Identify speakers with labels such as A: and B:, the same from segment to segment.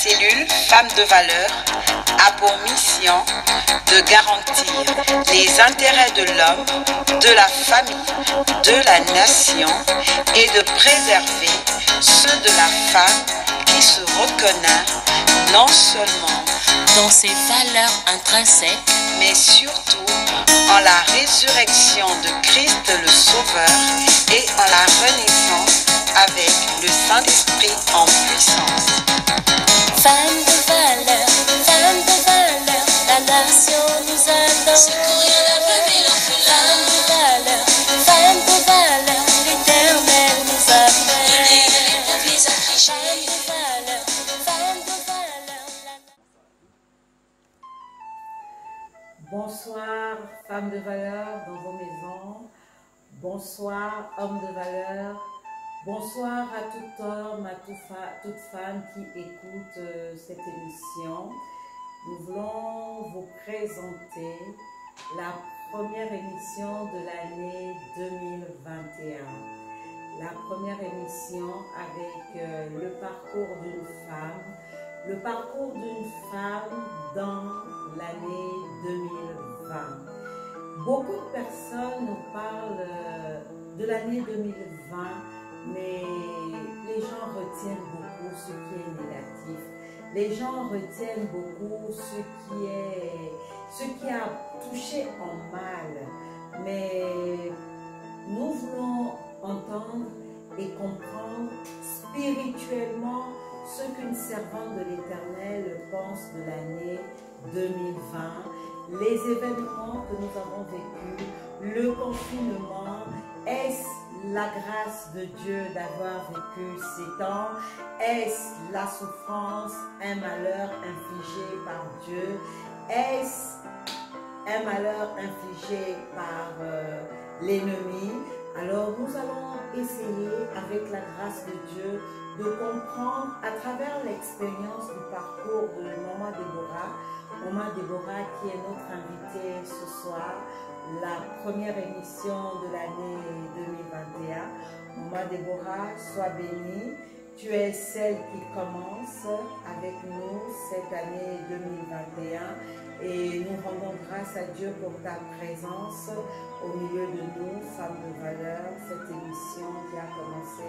A: cellule Femmes de valeur a pour mission de garantir les intérêts de l'homme, de la famille, de la nation et de préserver ceux de la femme qui se reconnaît non seulement
B: dans ses valeurs intrinsèques,
A: mais surtout en la résurrection de Christ le Sauveur et en la renaissance avec le Saint-Esprit en puissance.
B: Femme de valeur, la nation nous adore. Secourir la veuve et l'orphelin. Femme de valeur, l'Éternel nous appelle. Femme de valeur.
C: Bonsoir, femmes de valeur dans vos maisons. Bonsoir, hommes de valeur. Bonsoir à tout homme, à toute femme qui écoute cette émission. Nous voulons vous présenter la première émission de l'année 2021. La première émission avec le parcours d'une femme. Le parcours d'une femme dans l'année 2020. Beaucoup de personnes nous parlent de l'année 2020, mais les gens retiennent beaucoup ce qui est négatif. Les gens retiennent beaucoup ce qui a touché en mal. Mais nous voulons entendre et comprendre spirituellement ce qu'une servante de l'Éternel pense de l'année 2020, les événements que nous avons vécus, le confinement. Est-ce la grâce de Dieu d'avoir vécu ces temps? Est-ce la souffrance, un malheur infligé par Dieu? Est-ce un malheur infligé par l'ennemi? Alors nous allons essayer avec la grâce de Dieu de comprendre à travers l'expérience du parcours de Maman Déborah. Maman Déborah qui est notre invitée ce soir, la première émission de l'année 2021. Maman Déborah, sois bénie. Tu es celle qui commence avec nous cette année 2021 et nous rendons grâce à Dieu pour ta présence au milieu de nous, femmes de valeur. Cette émission qui a commencé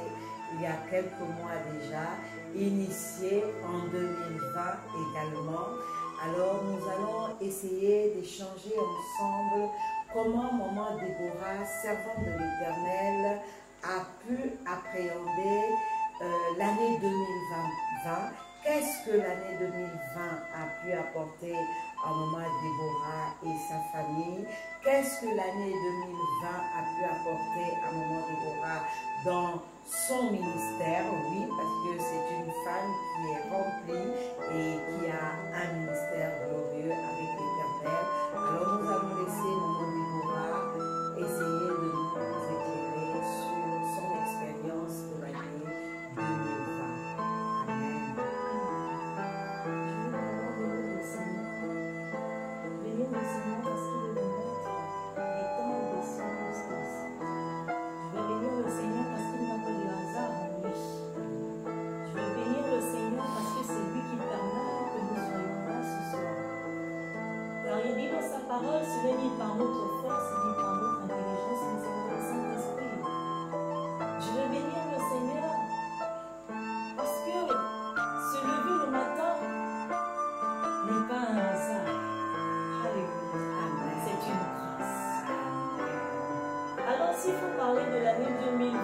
C: il y a quelques mois déjà, initiée en 2020 également. Alors nous allons essayer d'échanger ensemble comment Maman Déborah, servante de l'Éternel, a pu appréhender l'année 2020. Qu'est-ce que l'année 2020 a pu apporter à Maman Déborah et sa famille? Qu'est-ce que l'année 2020 a pu apporter à Maman Déborah dans son ministère? Oui, parce que c'est une femme qui est remplie et qui a un ministère glorieux avec l'Éternel. Alors nous allons laisser Maman Déborah essayer de nous éclairer sur son expérience de l'année 2020.
D: Parole, ce n'est ni par notre force, ni par notre intelligence, mais c'est par le Saint-Esprit. Je veux bénir le Seigneur parce que se lever le matin n'est pas un hasard. Alléluia. C'est une grâce. Alors s'il faut parler de l'année 2020,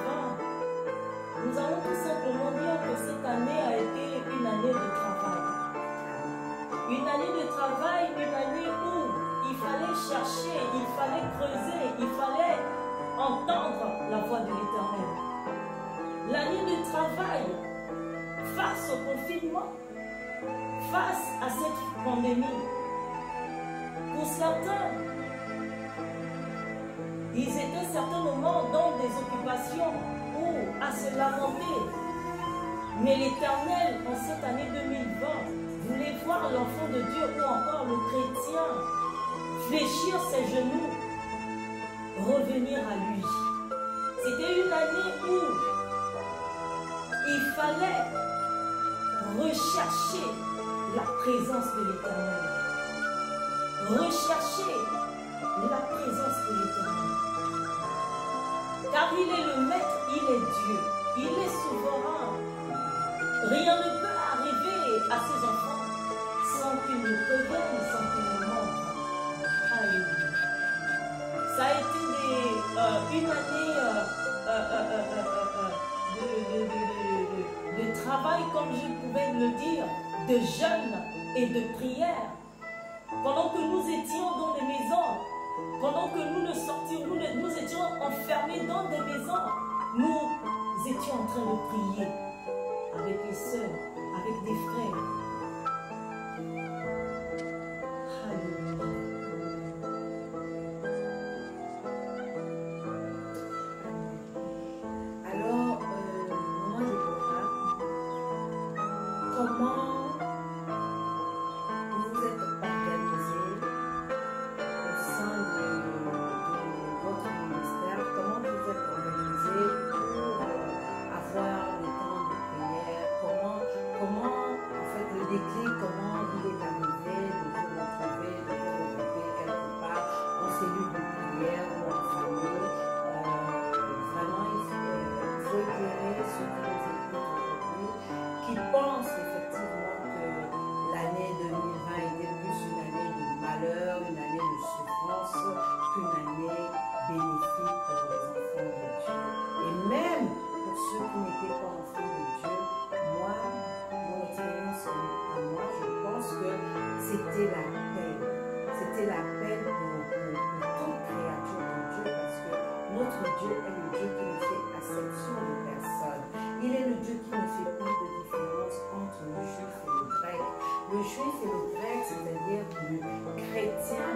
D: nous allons tout simplement dire que cette année a été une année de travail. Une année de travail, une année où il fallait chercher, il fallait creuser, il fallait entendre la voix de l'Éternel. L'année de travail, face au confinement, face à cette pandémie. Pour certains, ils étaient certainement dans des occupations ou à se lamenter. Mais l'Éternel, en cette année 2020, voulait voir l'enfant de Dieu ou encore le chrétien fléchir ses genoux, revenir à lui. C'était une année où il fallait rechercher la présence de l'Éternel. Rechercher la présence de l'Éternel. Car il est le Maître, il est Dieu, il est souverain. Rien ne peut arriver à ses enfants sans qu'il nous prévienne, sans qu'il nous montre. Alléluia. Ça a été une année de travail, comme je pouvais le dire, de jeûne et de prière. Pendant que nous étions dans les maisons, pendant que nous ne sortions, nous étions enfermés dans des maisons, nous étions en train de prier avec les sœurs, avec des frères. Alléluia.
C: Alors, moi, je vois comment vous vous êtes organisé au sein de votre ministère, comment vous êtes organisé pour avoir le temps de prière, comment en fait le déclic, comment il est arrivé de vous retrouver quelque part en cellule de prière ou en famille. Vraiment, il faut éclairer ceux qui nous écoutent aujourd'hui, qui pensent effectivement que l'année 2020 était plus une année de malheur, une année de souffrance, qu'une année bénéfique pour les enfants de Dieu. Et même pour ceux qui n'étaient pas enfants de Dieu, moi, mon expérience à moi, je pense que c'était la paix. C'était la paix pour toute créature de Dieu, parce que notre Dieu est le Dieu qui ne fait acception de personne. Il est le Dieu qui ne fait pas de différence entre le juif et le grec. Le juif et le grec, c'est-à-dire le chrétien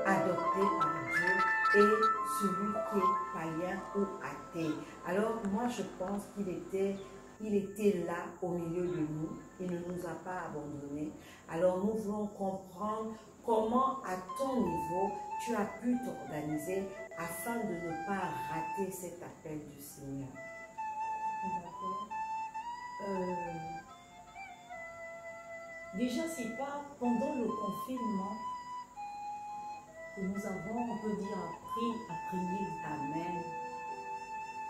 C: adopté par Dieu et celui qui est païen ou athée. Alors moi je pense qu'il était là au milieu de nous, il ne nous a pas abandonnés. Alors nous voulons comprendre comment à ton niveau tu as pu t'organiser afin de ne pas rater cet appel du Seigneur.
D: D'accord. Déjà, c'est pas pendant le confinement que nous avons, on peut dire, appris à prier.
C: Amen.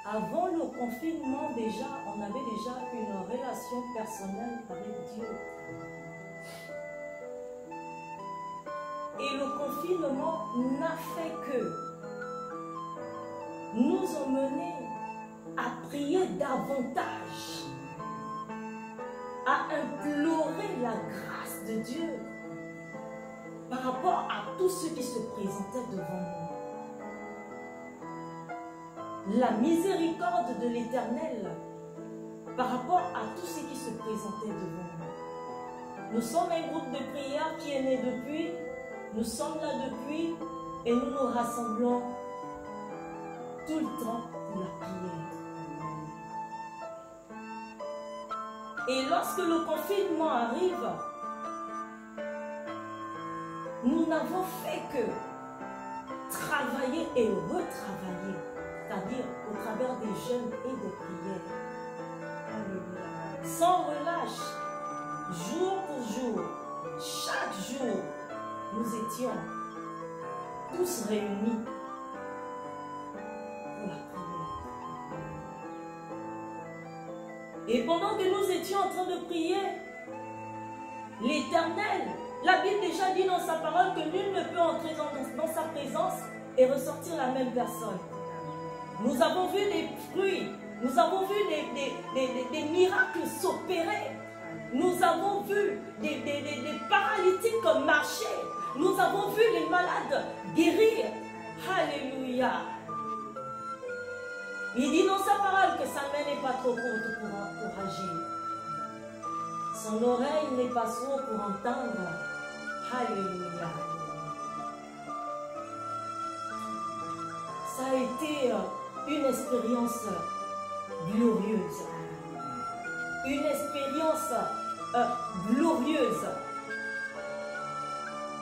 D: Avant le confinement, déjà, on avait déjà une relation personnelle avec Dieu. Et le confinement n'a fait que nous emmener à prier davantage, à implorer la grâce de Dieu par rapport à tout ce qui se présentait devant nous. La miséricorde de l'Éternel par rapport à tout ce qui se présentait devant nous. Nous sommes un groupe de prière qui est né depuis, nous sommes là depuis et nous nous rassemblons tout le temps pour la prière. Et lorsque le confinement arrive, nous n'avons fait que travailler et retravailler, c'est-à-dire au travers des jeûnes et des prières. Alléluia. Sans relâche, jour pour jour, chaque jour, nous étions tous réunis pour la prière. Et pendant que nous étions en train de prier, l'Éternel, la Bible déjà dit dans sa parole que nul ne peut entrer dans sa présence et ressortir la même personne. Nous avons vu des fruits, nous avons vu des miracles s'opérer. Nous avons vu des paralytiques marcher. Nous avons vu les malades guérir. Alléluia. Il dit dans sa parole que sa main n'est pas trop courte pour agir. Son oreille n'est pas sourde pour entendre. Alléluia. Ça a été une expérience glorieuse. Une expérience glorieuse.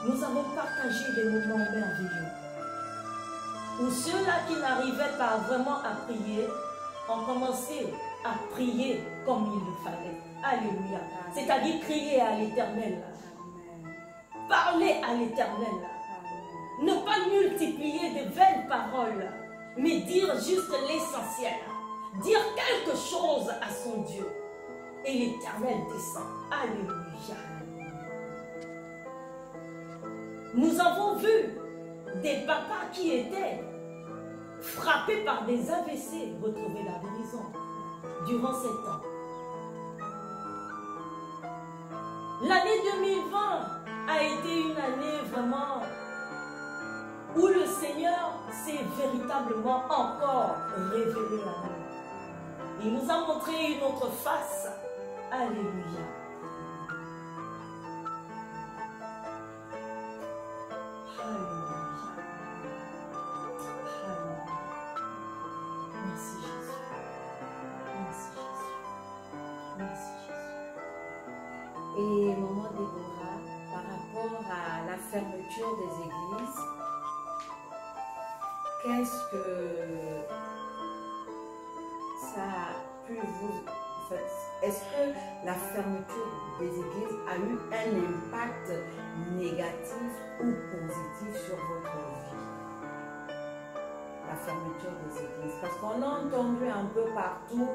D: Nous avons partagé des moments merveilleux. Où ceux-là qui n'arrivaient pas vraiment à prier ont commencé à prier comme il le fallait. Alléluia. C'est-à-dire crier à l'Éternel. Parler à l'Éternel. Ne pas multiplier de vaines paroles, mais dire juste l'essentiel. Dire quelque chose à son Dieu. Et l'Éternel descend. Alléluia. Nous avons vu des papas qui étaient frappés par des AVC retrouver la guérison durant 7 ans. L'année 2020 a été une année vraiment où le Seigneur s'est véritablement encore révélé à nous. Il nous a montré une autre face. Alléluia. Alléluia. Alléluia. Merci Jésus. Merci Jésus. Merci Jésus.
C: Et maman Déborah, par rapport à la fermeture des églises, qu'est-ce que ça a pu vous... Est-ce que la fermeture des églises a eu un impact négatif ou positif sur votre vie? La fermeture des églises. Parce qu'on a entendu un peu partout,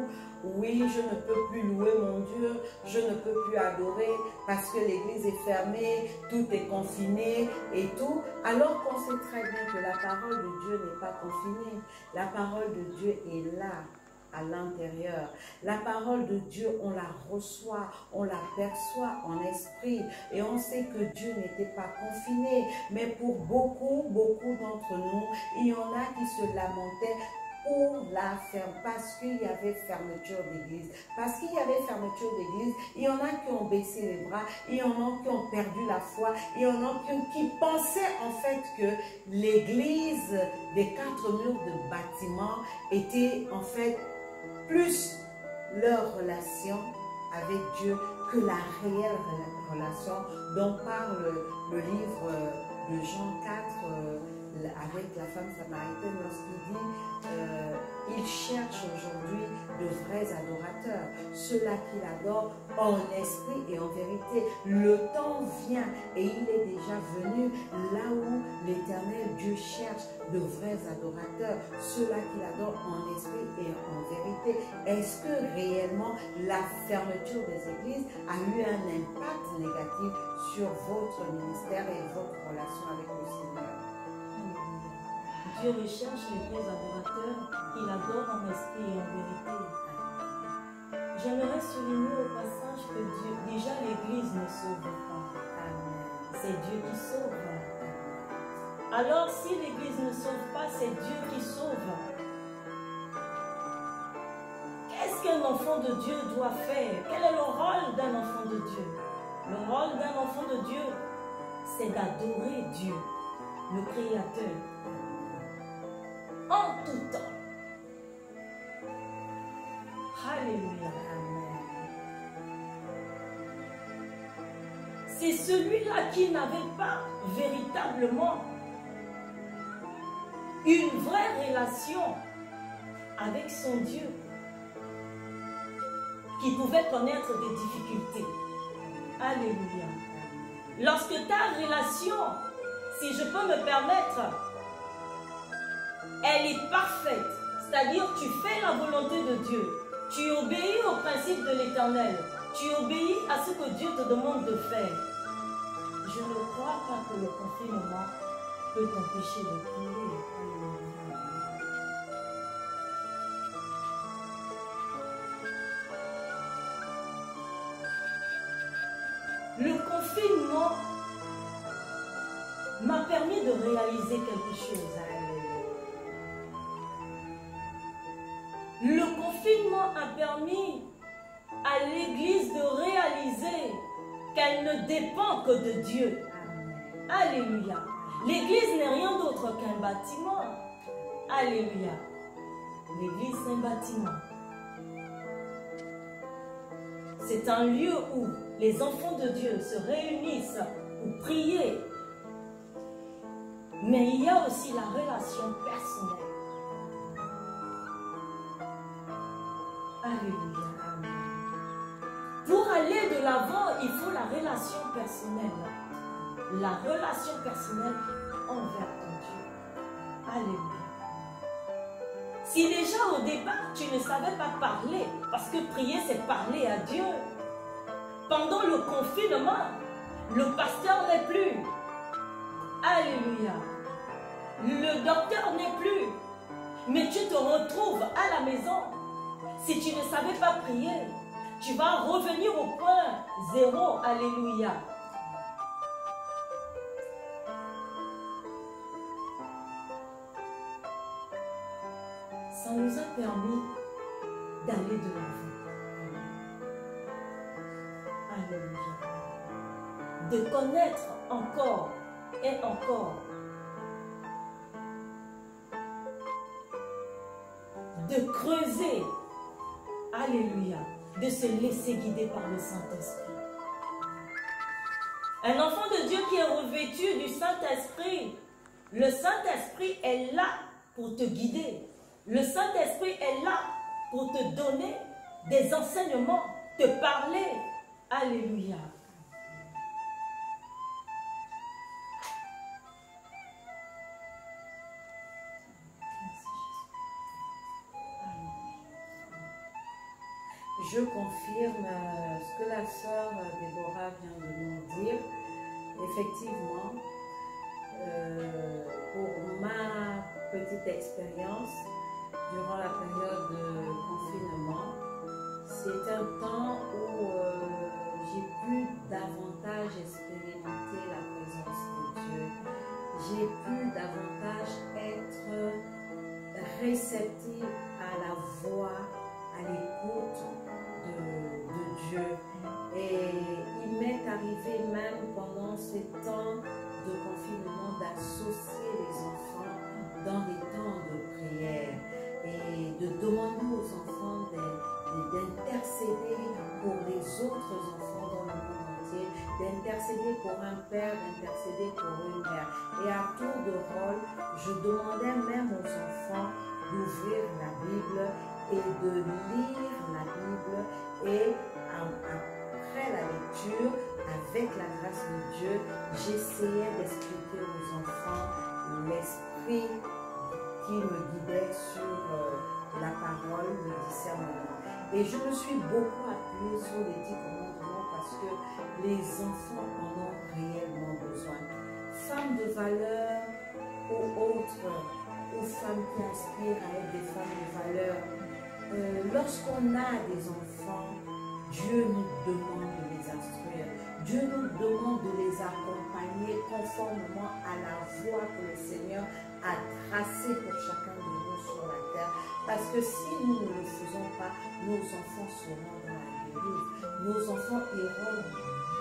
C: oui, je ne peux plus louer mon Dieu, je ne peux plus adorer parce que l'église est fermée, tout est confiné et tout. Alors qu'on sait très bien que la parole de Dieu n'est pas confinée. La parole de Dieu est là, à l'intérieur. La parole de Dieu, on la reçoit, on la perçoit en esprit et on sait que Dieu n'était pas confiné. Mais pour beaucoup d'entre nous, il y en a qui se lamentaient pour la ferme, parce qu'il y avait fermeture d'église. Parce qu'il y avait fermeture d'église, il y en a qui ont baissé les bras, il y en a qui ont perdu la foi, il y en a qui pensaient en fait que l'église des 4 murs de bâtiment était en fait plus leur relation avec Dieu que la réelle relation dont parle le livre de Jean 4 avec la femme samaritaine lorsqu'il dit il cherche aujourd'hui de vrais adorateurs, ceux-là qui l'adorent en esprit et en vérité. Le temps vient et il est déjà venu là où l'Éternel Dieu cherche de vrais adorateurs, ceux-là qui l'adorent en esprit et en vérité. Est-ce que réellement la fermeture des églises a eu un impact négatif sur votre ministère et votre relation avec le Seigneur?
D: Dieu recherche les vrais adorateurs qu'il adore en esprit et en vérité. J'aimerais souligner au passage que Dieu, déjà l'Église ne sauve pas. C'est Dieu qui sauve. Alors si l'Église ne sauve pas, c'est Dieu qui sauve. Qu'est-ce qu'un enfant de Dieu doit faire? Quel est le rôle d'un enfant de Dieu? Le rôle d'un enfant de Dieu, c'est d'adorer Dieu, le Créateur, en tout temps. Alléluia. C'est celui-là qui n'avait pas véritablement une vraie relation avec son Dieu, qui pouvait connaître des difficultés. Alléluia. Lorsque ta relation, si je peux me permettre, elle est parfaite, c'est-à-dire tu fais la volonté de Dieu, tu obéis au principe de l'Éternel, tu obéis à ce que Dieu te demande de faire. Je ne crois pas que le confinement peut t'empêcher de prier. Le confinement m'a permis de réaliser quelque chose. Le confinement a permis à l'Église de réaliser qu'elle ne dépend que de Dieu. Alléluia. L'Église n'est rien d'autre qu'un bâtiment. Alléluia. L'Église, c'est un bâtiment. C'est un lieu où les enfants de Dieu se réunissent pour prier. Mais il y a aussi la relation personnelle. Alléluia. Pour aller de l'avant, il faut la relation personnelle. La relation personnelle envers ton Dieu. Alléluia. Si déjà au départ, tu ne savais pas parler, parce que prier, c'est parler à Dieu. Pendant le confinement, le pasteur n'est plus. Alléluia. Le docteur n'est plus. Mais tu te retrouves à la maison. Si tu ne savais pas prier, tu vas revenir au point zéro. Alléluia. Ça nous a permis d'aller de l'avant. Alléluia. De connaître encore et encore. De creuser. Alléluia. De se laisser guider par le Saint-Esprit. Un enfant de Dieu qui est revêtu du Saint-Esprit, le Saint-Esprit est là pour te guider. Le Saint-Esprit est là pour te donner des enseignements, te parler. Alléluia.
C: Je confirme ce que la sœur Déborah vient de nous dire. Effectivement, pour ma petite expérience, durant la période de confinement, c'est un temps où j'ai pu davantage expérimenter la présence de Dieu. J'ai pu davantage être réceptive à la voix, à l'écoute de Dieu. Et il m'est arrivé même pendant ces temps de confinement d'associer les enfants dans des temps de prière et de demander aux enfants d'intercéder pour les autres enfants dans le monde entier, d'intercéder pour un père, d'intercéder pour une mère. Et à tour de rôle, je demandais même aux enfants d'ouvrir la Bible et de lire la Bible, et après la lecture, avec la grâce de Dieu, j'essayais d'expliquer aux enfants l'esprit qui me guidait sur la parole, le discernement. Et je me suis beaucoup appuyée sur les 10 commandements parce que les enfants en ont réellement besoin. Femmes de valeur ou autres, ou femmes qui aspirent à être des femmes de valeur, lorsqu'on a des enfants, Dieu nous demande de les instruire. Dieu nous demande de les accompagner conformément à la voie que le Seigneur a tracée pour chacun de nous sur la terre. Parce que si nous ne le faisons pas, nos enfants seront dans la dérive. Nos enfants iront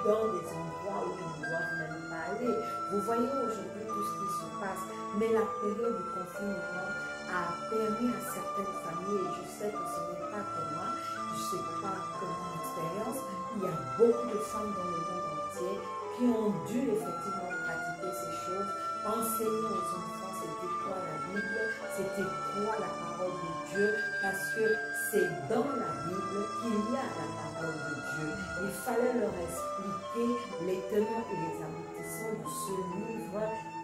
C: dans des endroits où ils ne doivent même pas aller. Vous voyez aujourd'hui tout ce qui se passe. Mais la période du confinement a permis à certaines familles, et je sais que ce n'est pas que moi, je ne sais pas que mon expérience, il y a beaucoup de femmes dans le monde entier qui ont dû effectivement pratiquer ces choses, enseigner aux enfants c'était quoi la Bible, c'était quoi la parole de Dieu, parce que c'est dans la Bible qu'il y a la parole de Dieu. Il fallait leur expliquer les tenants et les aboutissants de ce livre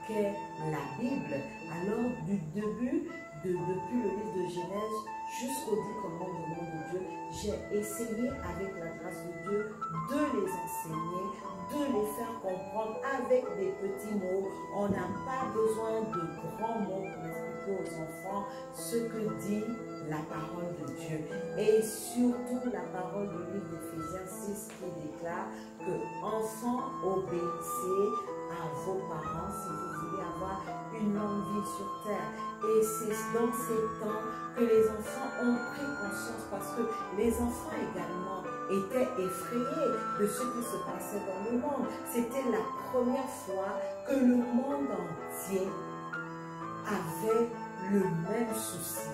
C: qu'est la Bible. Alors du début, depuis le livre de Genèse jusqu'aux 10 commandements de Dieu, j'ai essayé avec la grâce de Dieu de les enseigner, de les faire comprendre avec des petits mots. On n'a pas besoin de grands mots pour expliquer aux enfants ce que dit la parole de Dieu. Et surtout la parole du livre d'Éphésiens 6 qui déclare que enfants, obéissez à vos parents si vous voulez avoir une longue vie sur terre. Et c'est dans ces temps que les enfants ont pris conscience, parce que les enfants également étaient effrayés de ce qui se passait dans le monde. C'était la première fois que le monde entier avait le même souci.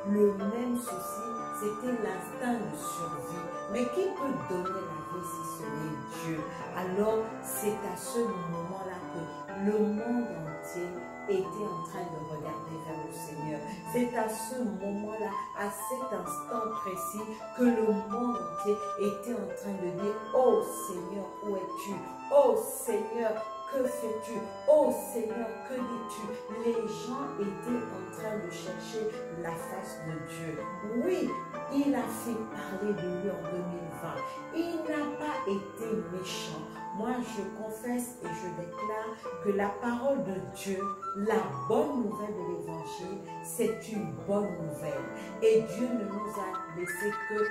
C: Le même souci, c'était l'instinct de survie. Mais qui peut donner la vie si ce n'est Dieu? Alors, c'est à ce moment-là que le monde entier était en train de regarder vers le Seigneur. C'est à ce moment-là, à cet instant précis, que le monde entier était en train de dire, oh Seigneur, où es-tu? Oh Seigneur, que fais-tu? Oh Seigneur, que dis-tu? Les gens étaient en train de chercher la face de Dieu. Oui, il a fait parler de lui en 2020. Il n'a pas été méchant. Moi, je confesse et je déclare que la parole de Dieu, la bonne nouvelle de l'évangile, c'est une bonne nouvelle. Et Dieu ne nous a laissé que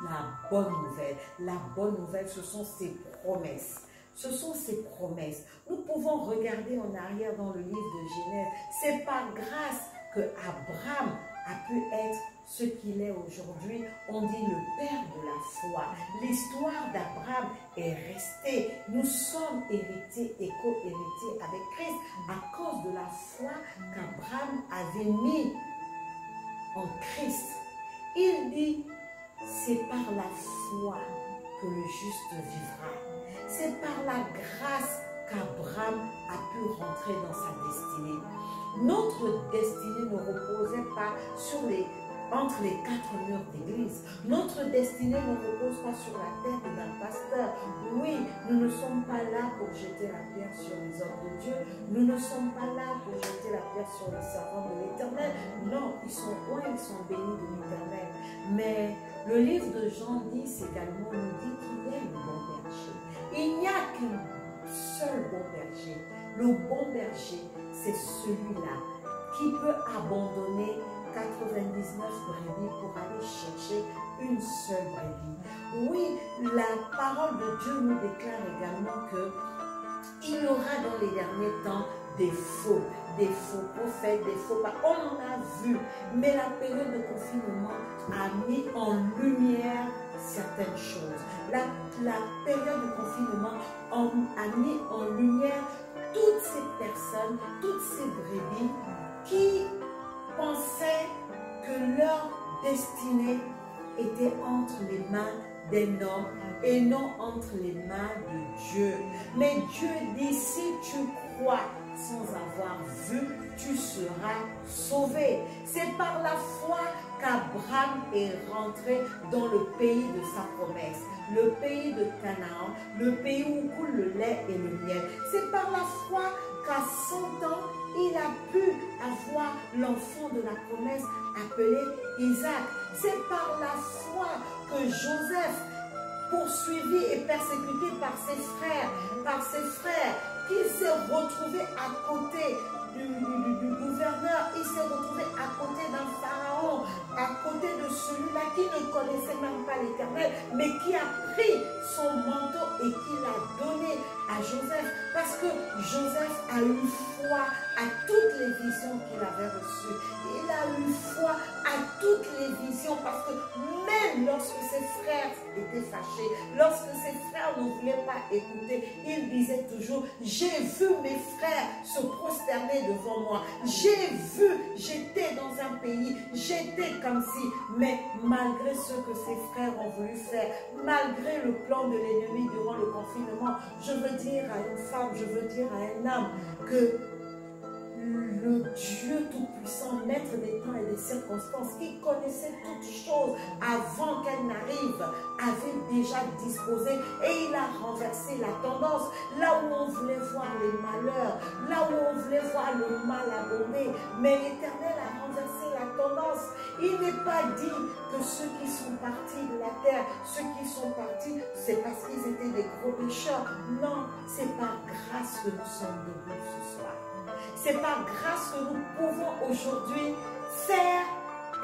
C: la bonne nouvelle. La bonne nouvelle, ce sont ses promesses. Ce sont ses promesses. Nous pouvons regarder en arrière dans le livre de Genèse. C'est par grâce que Abraham a pu être ce qu'il est aujourd'hui. On dit le père de la foi. L'histoire d'Abraham est restée. Nous sommes héritiers et co-héritiers avec Christ à cause de la foi qu'Abraham avait mis en Christ. Il dit, c'est par la foi que le juste vivra. C'est par la grâce qu'Abraham a pu rentrer dans sa destinée. Notre destinée ne reposait pas entre les quatre murs d'église. Notre destinée ne repose pas sur la tête d'un pasteur. Oui, nous ne sommes pas là pour jeter la pierre sur les hommes de Dieu. Nous ne sommes pas là pour jeter la pierre sur les servants de l'Éternel. Non, ils sont loin, ils sont bénis de l'Éternel. Mais le livre de Jean 10 également nous dit qu'il est le bon berger. Il n'y a qu'un seul bon berger. Le bon berger, c'est celui-là qui peut abandonner 99 brebis pour aller chercher une seule brebis. Oui, la parole de Dieu nous déclare également que il y aura dans les derniers temps des faux prophètes, des faux pas. On en a vu, mais la période de confinement a mis en lumière certaines choses. La période de confinement a mis en lumière toutes ces personnes, toutes ces brebis qui pensaient que leur destinée était entre les mains d'un homme et non entre les mains de Dieu. Mais Dieu dit, si tu crois sans avoir vu, tu seras sauvé. C'est par la foi qu'Abraham est rentré dans le pays de sa promesse, le pays de Canaan, le pays où coule le lait et le miel. C'est par la foi qu'à 100 ans, il a pu avoir l'enfant de la promesse appelé Isaac. C'est par la foi que Joseph, poursuivi et persécuté par ses frères, qu'il s'est retrouvé à côté du gouverneur, il s'est retrouvé à côté d'un pharaon, à côté de celui-là qui ne connaissait même pas l'Éternel, mais qui a pris son manteau et qui l'a donné à Joseph, parce que Joseph a eu foi à toutes les visions qu'il avait reçues. Il a eu foi à toutes les visions, parce que même lorsque ses frères étaient fâchés, lorsque ses frères ne voulaient pas écouter, il disait toujours, j'ai vu mes frères se prosterner devant moi, j'ai vu, j'étais dans un pays, j'étais comme si, mais malgré ce que ses frères ont voulu faire, malgré le plan de l'ennemi durant le confinement, je veux dire à une femme, je veux dire à un homme que le Dieu Tout-Puissant, maître des temps et des circonstances, qui connaissait toutes choses avant qu'elles n'arrivent, avait déjà disposé et il a renversé la tendance. Là où on voulait voir les malheurs, là où on voulait voir le mal abonder, mais l'Éternel a renversé la tendance. Il n'est pas dit que ceux qui sont partis de la terre, ceux qui sont partis, c'est parce qu'ils étaient des gros pécheurs. Non, c'est par grâce que nous sommes debout ce soir. C'est par grâce que nous pouvons aujourd'hui faire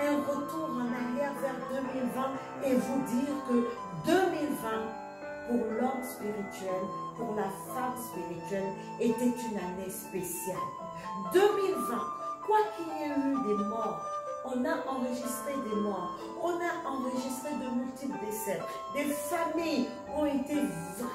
C: un retour en arrière vers 2020 et vous dire que 2020, pour l'homme spirituel, pour la femme spirituelle, était une année spéciale. 2020, quoi qu'il y ait eu des morts, on a enregistré des morts, on a enregistré de multiples décès, des familles ont été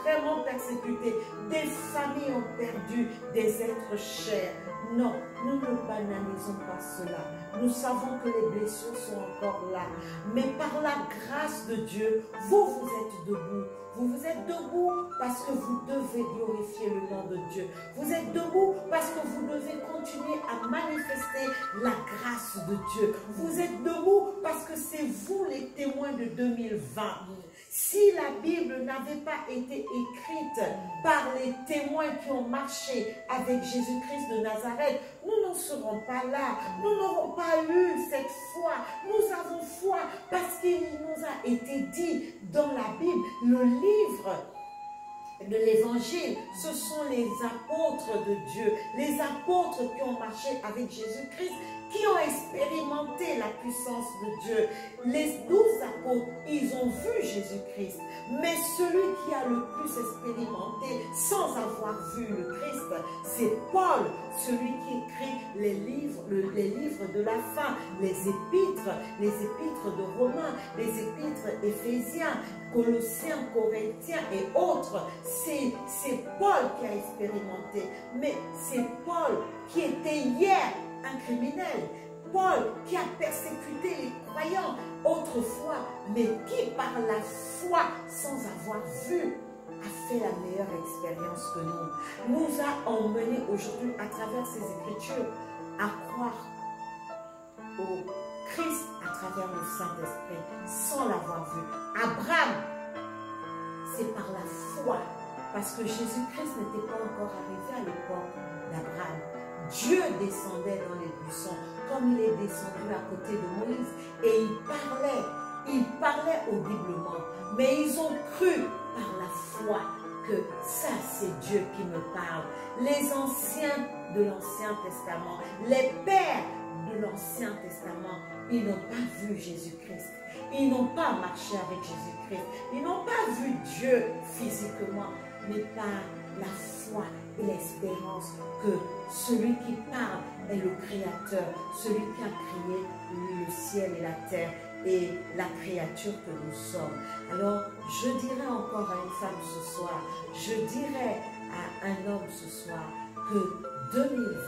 C: vraiment persécutées, des familles ont perdu des êtres chers. Non, nous ne banalisons pas cela. Nous savons que les blessures sont encore là. Mais par la grâce de Dieu, vous êtes debout. Vous êtes debout parce que vous devez glorifier le nom de Dieu. Vous êtes debout parce que vous devez continuer à manifester la grâce de Dieu. Vous êtes debout parce que c'est vous les témoins de 2020. Si la Bible n'avait pas été écrite par les témoins qui ont marché avec Jésus-Christ de Nazareth, nous n'en serons pas là. Nous n'aurons pas eu cette foi. Nous avons foi parce qu'il nous a été dit dans la Bible, le livre de l'évangile, ce sont les apôtres de Dieu, les apôtres qui ont marché avec Jésus-Christ, qui ont expérimenté la puissance de Dieu. Les 12 apôtres, ils ont vu Jésus-Christ, mais celui qui a le plus expérimenté sans avoir vu le Christ, c'est Paul, celui qui écrit les livres de la fin, les épîtres de Romains, les épîtres Éphésiens, Colossiens, Corinthiens et autres. C'est Paul qui a expérimenté, mais c'est Paul qui était hier un criminel. Paul qui a persécuté les croyants autrefois, mais qui par la foi, sans avoir vu, a fait la meilleure expérience que nous a emmenés aujourd'hui à travers ces Écritures à croire au Christ à travers le Saint-Esprit sans l'avoir vu. Abraham, c'est par la foi, parce que Jésus-Christ n'était pas encore arrivé à l'époque d'Abraham. Dieu descendait dans les buissons comme il est descendu à côté de Moïse et il parlait audiblement, mais ils ont cru par la foi que ça c'est Dieu qui me parle. Les anciens de l'Ancien Testament, les pères de l'Ancien Testament, ils n'ont pas vu Jésus-Christ, ils n'ont pas marché avec Jésus-Christ, ils n'ont pas vu Dieu physiquement, mais par la foi et l'espérance que celui qui parle est le Créateur, celui qui a créé le ciel et la terre et la créature que nous sommes. Alors, je dirais encore à une femme ce soir, je dirais à un homme ce soir que 2020,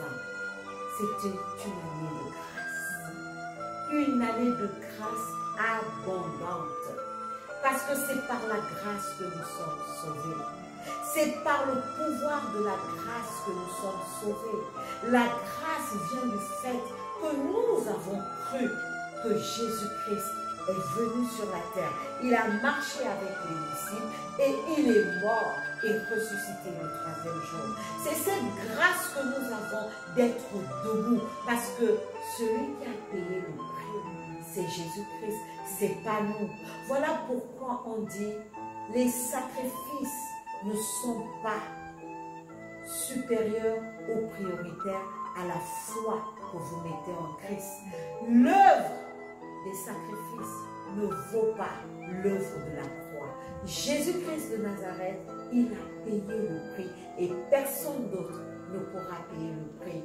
C: c'était une année de grâce abondante. Parce que c'est par la grâce que nous sommes sauvés. C'est par le pouvoir de la grâce que nous sommes sauvés. La grâce vient du fait que nous avons cru que Jésus-Christ est venu sur la terre. Il a marché avec les disciples et il est mort et ressuscité le 3e jour. C'est cette grâce que nous avons d'être debout parce que celui qui a payé le prix, c'est Jésus-Christ, c'est pas nous. Voilà pourquoi on dit les sacrifices ne sont pas supérieurs ou prioritaires à la foi que vous mettez en Christ. L'œuvre des sacrifices ne vaut pas l'œuvre de la croix. Jésus-Christ de Nazareth, il a payé le prix et personne d'autre ne pourra payer le prix.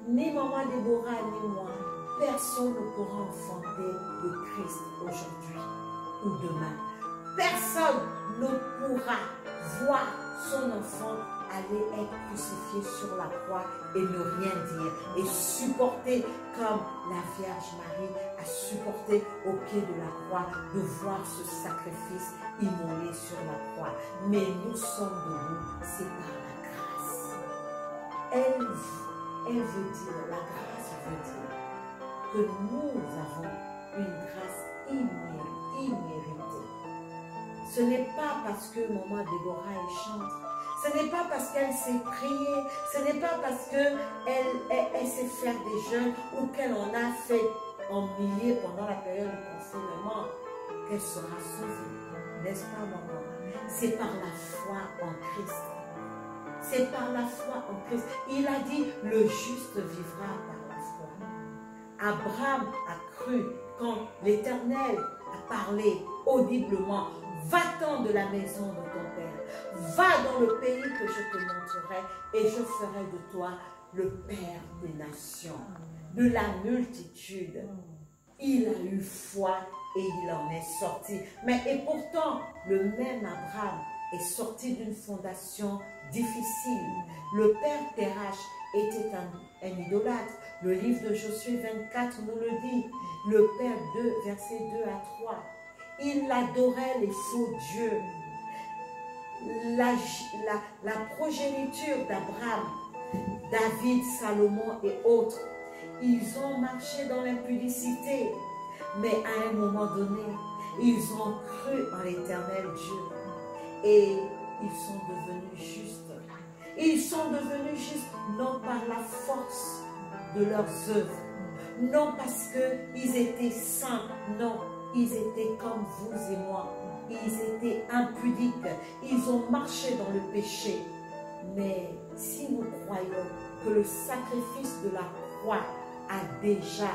C: Ni maman Déborah, ni moi, personne ne pourra enfanter le Christ aujourd'hui ou demain. Personne ne pourra voir son enfant aller être crucifié sur la croix et ne rien dire et supporter comme la Vierge Marie a supporté au pied de la croix de voir ce sacrifice immolé sur la croix. Mais nous sommes debout, c'est par la grâce. Elle veut dire, la grâce veut dire que nous avons une grâce imméritée. Ce n'est pas parce que maman Déborah elle chante, ce n'est pas parce qu'elle sait prier, ce n'est pas parce qu'elle sait faire des jeûnes ou qu'elle en a fait en milliers pendant la période du confinement qu'elle sera sauvée. N'est-ce pas maman? C'est par la foi en Christ. C'est par la foi en Christ. Il a dit, le juste vivra par la foi. Abraham a cru quand l'Éternel a parlé audiblement. Va-t'en de la maison de ton père. Va dans le pays que je te montrerai et je ferai de toi le Père des nations, de la multitude. Il a eu foi et il en est sorti. Mais et pourtant, le même Abraham est sorti d'une fondation difficile. Le père Terach était un idolâtre. Le livre de Josué 24 nous le dit. Le Père 2, versets 2 à 3. Il adorait les faux dieux. La progéniture d'Abraham, David, Salomon et autres, ils ont marché dans l'impudicité. Mais à un moment donné, ils ont cru en l'éternel Dieu. Et ils sont devenus justes. Ils sont devenus justes non par la force de leurs œuvres, non parce qu'ils étaient saints, non, ils étaient comme vous et moi. Ils étaient impudiques, ils ont marché dans le péché. Mais si nous croyons que le sacrifice de la croix a déjà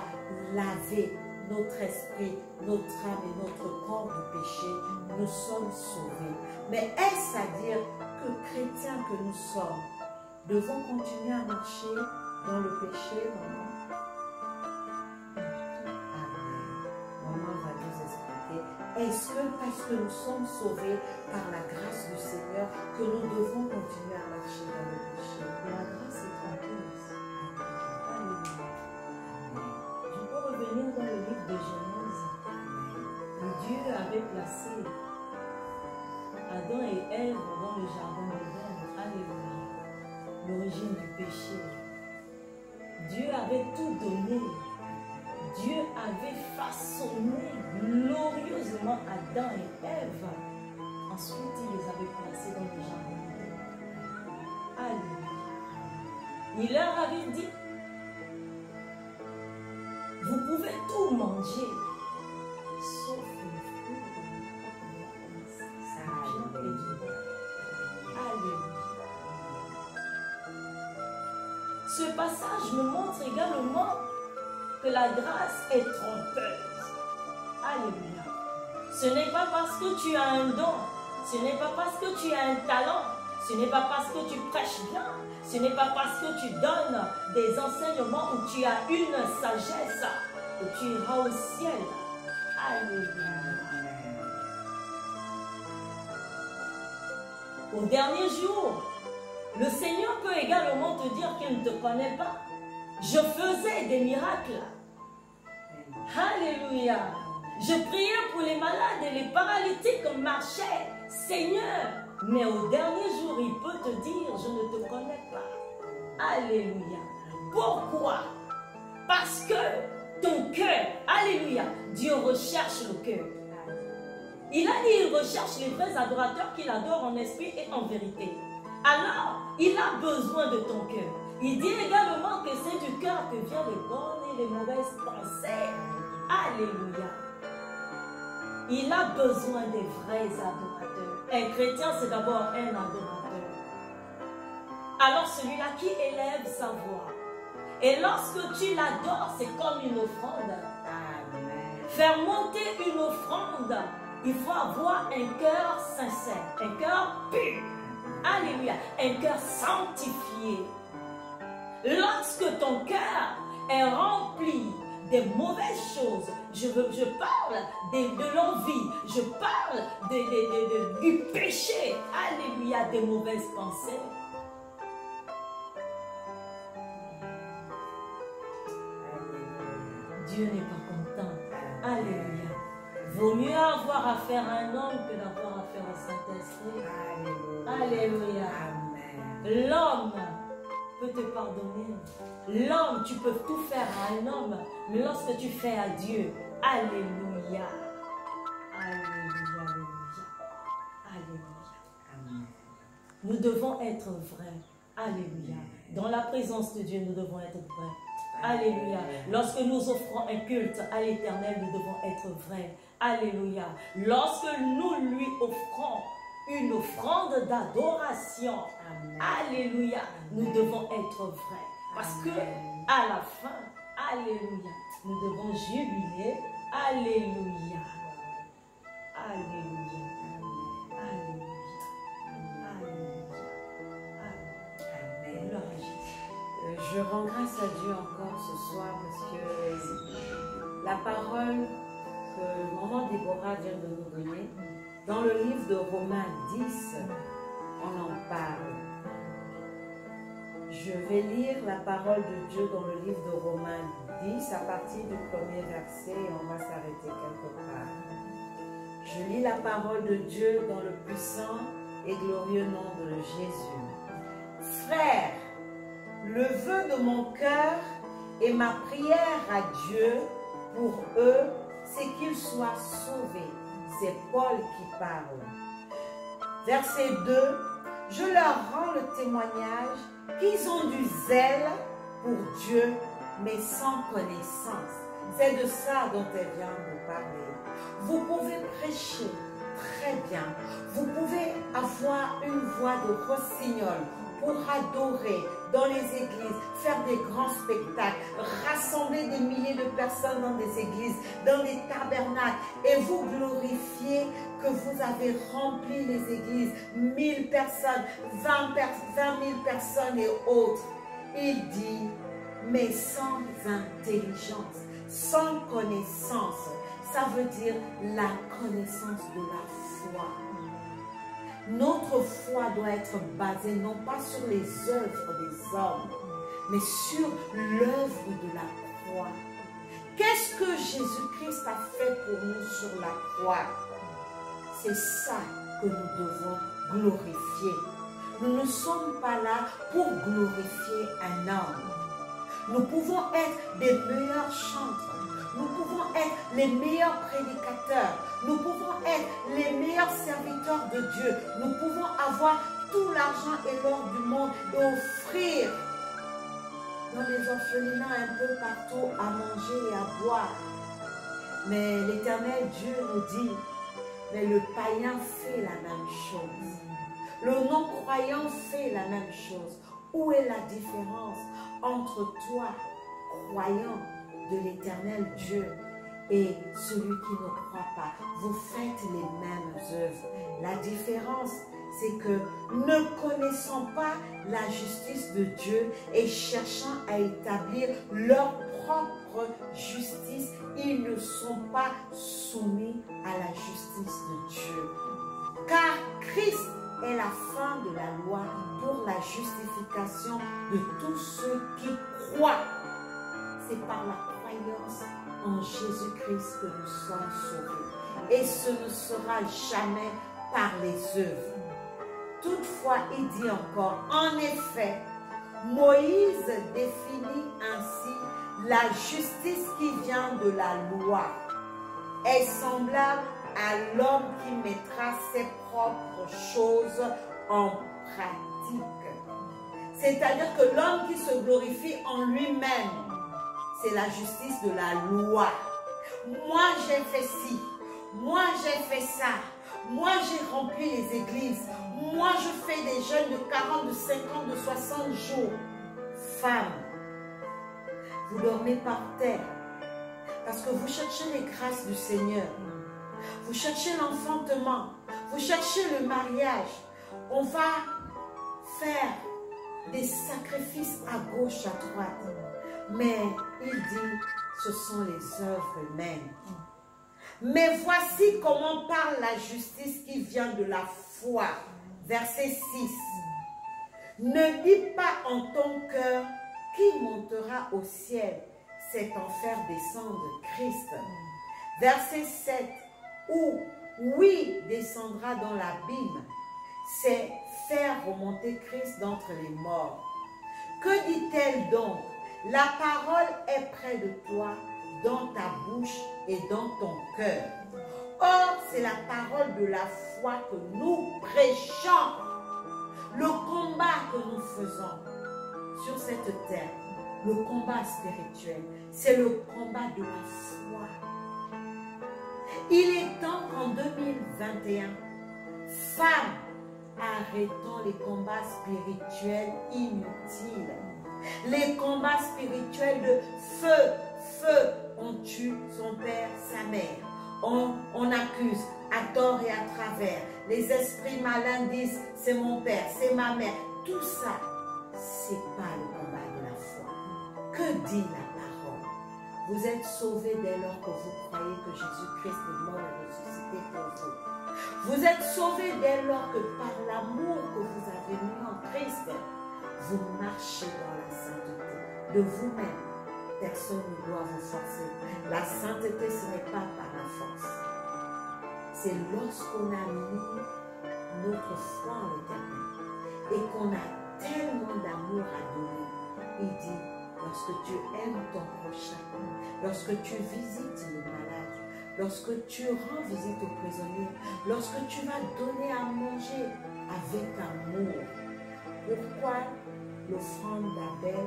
C: lavé notre esprit, notre âme et notre corps du péché, nous sommes sauvés. Mais est-ce à dire que chrétiens que nous sommes, devons continuer à marcher dans le péché, maman? Amen. Maman va nous expliquer. Est-ce que parce que nous sommes sauvés par la grâce du Seigneur, que nous devons continuer à marcher dans le péché?
D: La grâce est trompeuse. Alléluia. Je peux revenir dans le livre de Genèse, où Dieu avait placé Adam et Ève dans le jardin d'Éden. Alléluia. L'origine du péché. Dieu avait tout donné. Dieu avait façonné glorieusement Adam et Ève. Ensuite, il les avait placés dans le jardin d'Éden. Alléluia. Il leur avait dit, vous pouvez tout manger, sauf le fruit de la connaissance. Alléluia. Ce passage me montre également que la grâce est trompeuse. Alléluia. Ce n'est pas parce que tu as un don, ce n'est pas parce que tu as un talent, ce n'est pas parce que tu prêches bien, ce n'est pas parce que tu donnes des enseignements où tu as une sagesse que tu iras au ciel. Alléluia. Au dernier jour, le Seigneur peut également te dire qu'il ne te connaît pas. Je faisais des miracles. Alléluia. Je priais pour les malades et les paralytiques marchaient. Seigneur, mais au dernier jour, il peut te dire, je ne te connais pas. Alléluia. Pourquoi? Parce que ton cœur, alléluia, Dieu recherche le cœur. Il a dit, il recherche les vrais adorateurs qu'il adore en esprit et en vérité. Alors, il a besoin de ton cœur. Il dit également que c'est du cœur que viennent les bonnes et les mauvaises pensées. Alléluia. Il a besoin des vrais adorateurs. Un chrétien, c'est d'abord un adorateur. Alors celui-là qui élève sa voix. Et lorsque tu l'adores, c'est comme une offrande.
C: Amen.
D: Faire monter une offrande, il faut avoir un cœur sincère, un cœur pur. Alléluia. Un cœur sanctifié. Lorsque ton cœur est rempli des mauvaises choses, je parle de l'envie, je parle du péché, alléluia, des mauvaises pensées. Dieu n'est pas content. Alléluia. Vaut mieux avoir affaire à un homme que d'avoir affaire au Saint-Esprit. Alléluia.
C: Amen.
D: L'homme peut te pardonner. L'homme, tu peux tout faire à un homme, mais lorsque tu fais à Dieu, alléluia. Alléluia, alléluia. Alléluia.
C: Amen.
D: Nous devons être vrais. Alléluia. Dans la présence de Dieu, nous devons être vrais. Alléluia. Lorsque nous offrons un culte à l'Éternel, nous devons être vrais. Alléluia. Lorsque nous lui offrons une offrande d'adoration, alléluia, nous devons être vrais. Parce que à la fin, alléluia, nous devons jubiler. Alléluia. Alléluia. Alléluia. Alléluia.
C: Amen. Je rends grâce à Dieu encore ce soir parce que la parole que maman Déborah vient de nous donner, dans le livre de Romains 10, on en parle. Je vais lire la parole de Dieu dans le livre de Romains 10 à partir du premier verset et on va s'arrêter quelque part. Je lis la parole de Dieu dans le puissant et glorieux nom de Jésus. Frères, le vœu de mon cœur et ma prière à Dieu pour eux, c'est qu'ils soient sauvés. C'est Paul qui parle. Verset 2. Je leur rends le témoignage qu'ils ont du zèle pour Dieu, mais sans connaissance. C'est de ça dont elle vient de parler. Vous pouvez prêcher très bien. Vous pouvez avoir une voix de rossignol pour adorer dans les églises, faire des grands spectacles, rassembler des milliers de personnes dans des églises, dans des tabernacles, et vous glorifier que vous avez rempli les églises, 1000 personnes, 20 000 personnes et autres. Il dit, mais sans intelligence, sans connaissance, ça veut dire la connaissance de la foi. Notre foi doit être basée non pas sur les œuvres des hommes, mais sur l'œuvre de la croix. Qu'est-ce que Jésus-Christ a fait pour nous sur la croix? C'est ça que nous devons glorifier. Nous ne sommes pas là pour glorifier un homme. Nous pouvons être des meilleurs chantres. Nous pouvons être les meilleurs prédicateurs. Nous pouvons être les meilleurs serviteurs de Dieu. Nous pouvons avoir tout l'argent et l'or du monde et offrir dans les orphelinats un peu partout à manger et à boire. Mais l'Éternel Dieu nous dit, mais le païen fait la même chose. Le non-croyant fait la même chose. Où est la différence entre toi, croyant de l'Éternel Dieu, et celui qui ne croit pas? Vous faites les mêmes œuvres. La différence, c'est que ne connaissant pas la justice de Dieu et cherchant à établir leur propre justice, ils ne sont pas soumis à la justice de Dieu. Car Christ est la fin de la loi pour la justification de tous ceux qui croient. C'est par la croyance en Jésus-Christ que nous sommes sauvés. Et ce ne sera jamais par les œuvres. Toutefois, il dit encore, en effet, Moïse définit ainsi la justice qui vient de la loi. Est semblable à l'homme qui mettra ses propres choses en pratique. C'est-à-dire que l'homme qui se glorifie en lui-même, c'est la justice de la loi. Moi j'ai fait ci, moi j'ai fait ça, moi j'ai rempli les églises, moi je fais des jeûnes de 40, de 50, de 60 jours. Femme, vous dormez par terre parce que vous cherchez les grâces du Seigneur. Vous cherchez l'enfantement, vous cherchez le mariage. On va faire des sacrifices à gauche, à droite. Mais il dit, ce sont les œuvres mêmes. Mais voici comment parle la justice qui vient de la foi. Verset 6. Ne dis pas en ton cœur qui montera au ciel. Cet enfer descend de Christ. Verset 7. Où oui descendra dans l'abîme. C'est faire remonter Christ d'entre les morts. Que dit-elle donc? La parole est près de toi, dans ta bouche et dans ton cœur. Or, c'est la parole de la foi que nous prêchons. Le combat que nous faisons sur cette terre, le combat spirituel, c'est le combat de la foi. Il est temps qu'en 2021, femmes, arrêtons les combats spirituels inutiles. Les combats spirituels de feu, on tue son père, sa mère. On accuse à tort et à travers. Les esprits malins disent, c'est mon père, c'est ma mère. Tout ça, c'est pas le combat de la foi. Que dit la parole? Vous êtes sauvés dès lors que vous croyez que Jésus-Christ est mort et ressuscité pour vous. Vous êtes sauvés dès lors que par l'amour que vous avez mis en Christ, vous marchez dans la sainteté. De vous-même, personne ne doit vous forcer. La sainteté, ce n'est pas par la force. C'est lorsqu'on a mis notre foi en l'Éternel et qu'on a tellement d'amour à donner. Il dit, lorsque tu aimes ton prochain, lorsque tu visites le malade, lorsque tu rends visite aux prisonniers, lorsque tu vas donner à manger avec amour. Pourquoi l'offrande d'Abel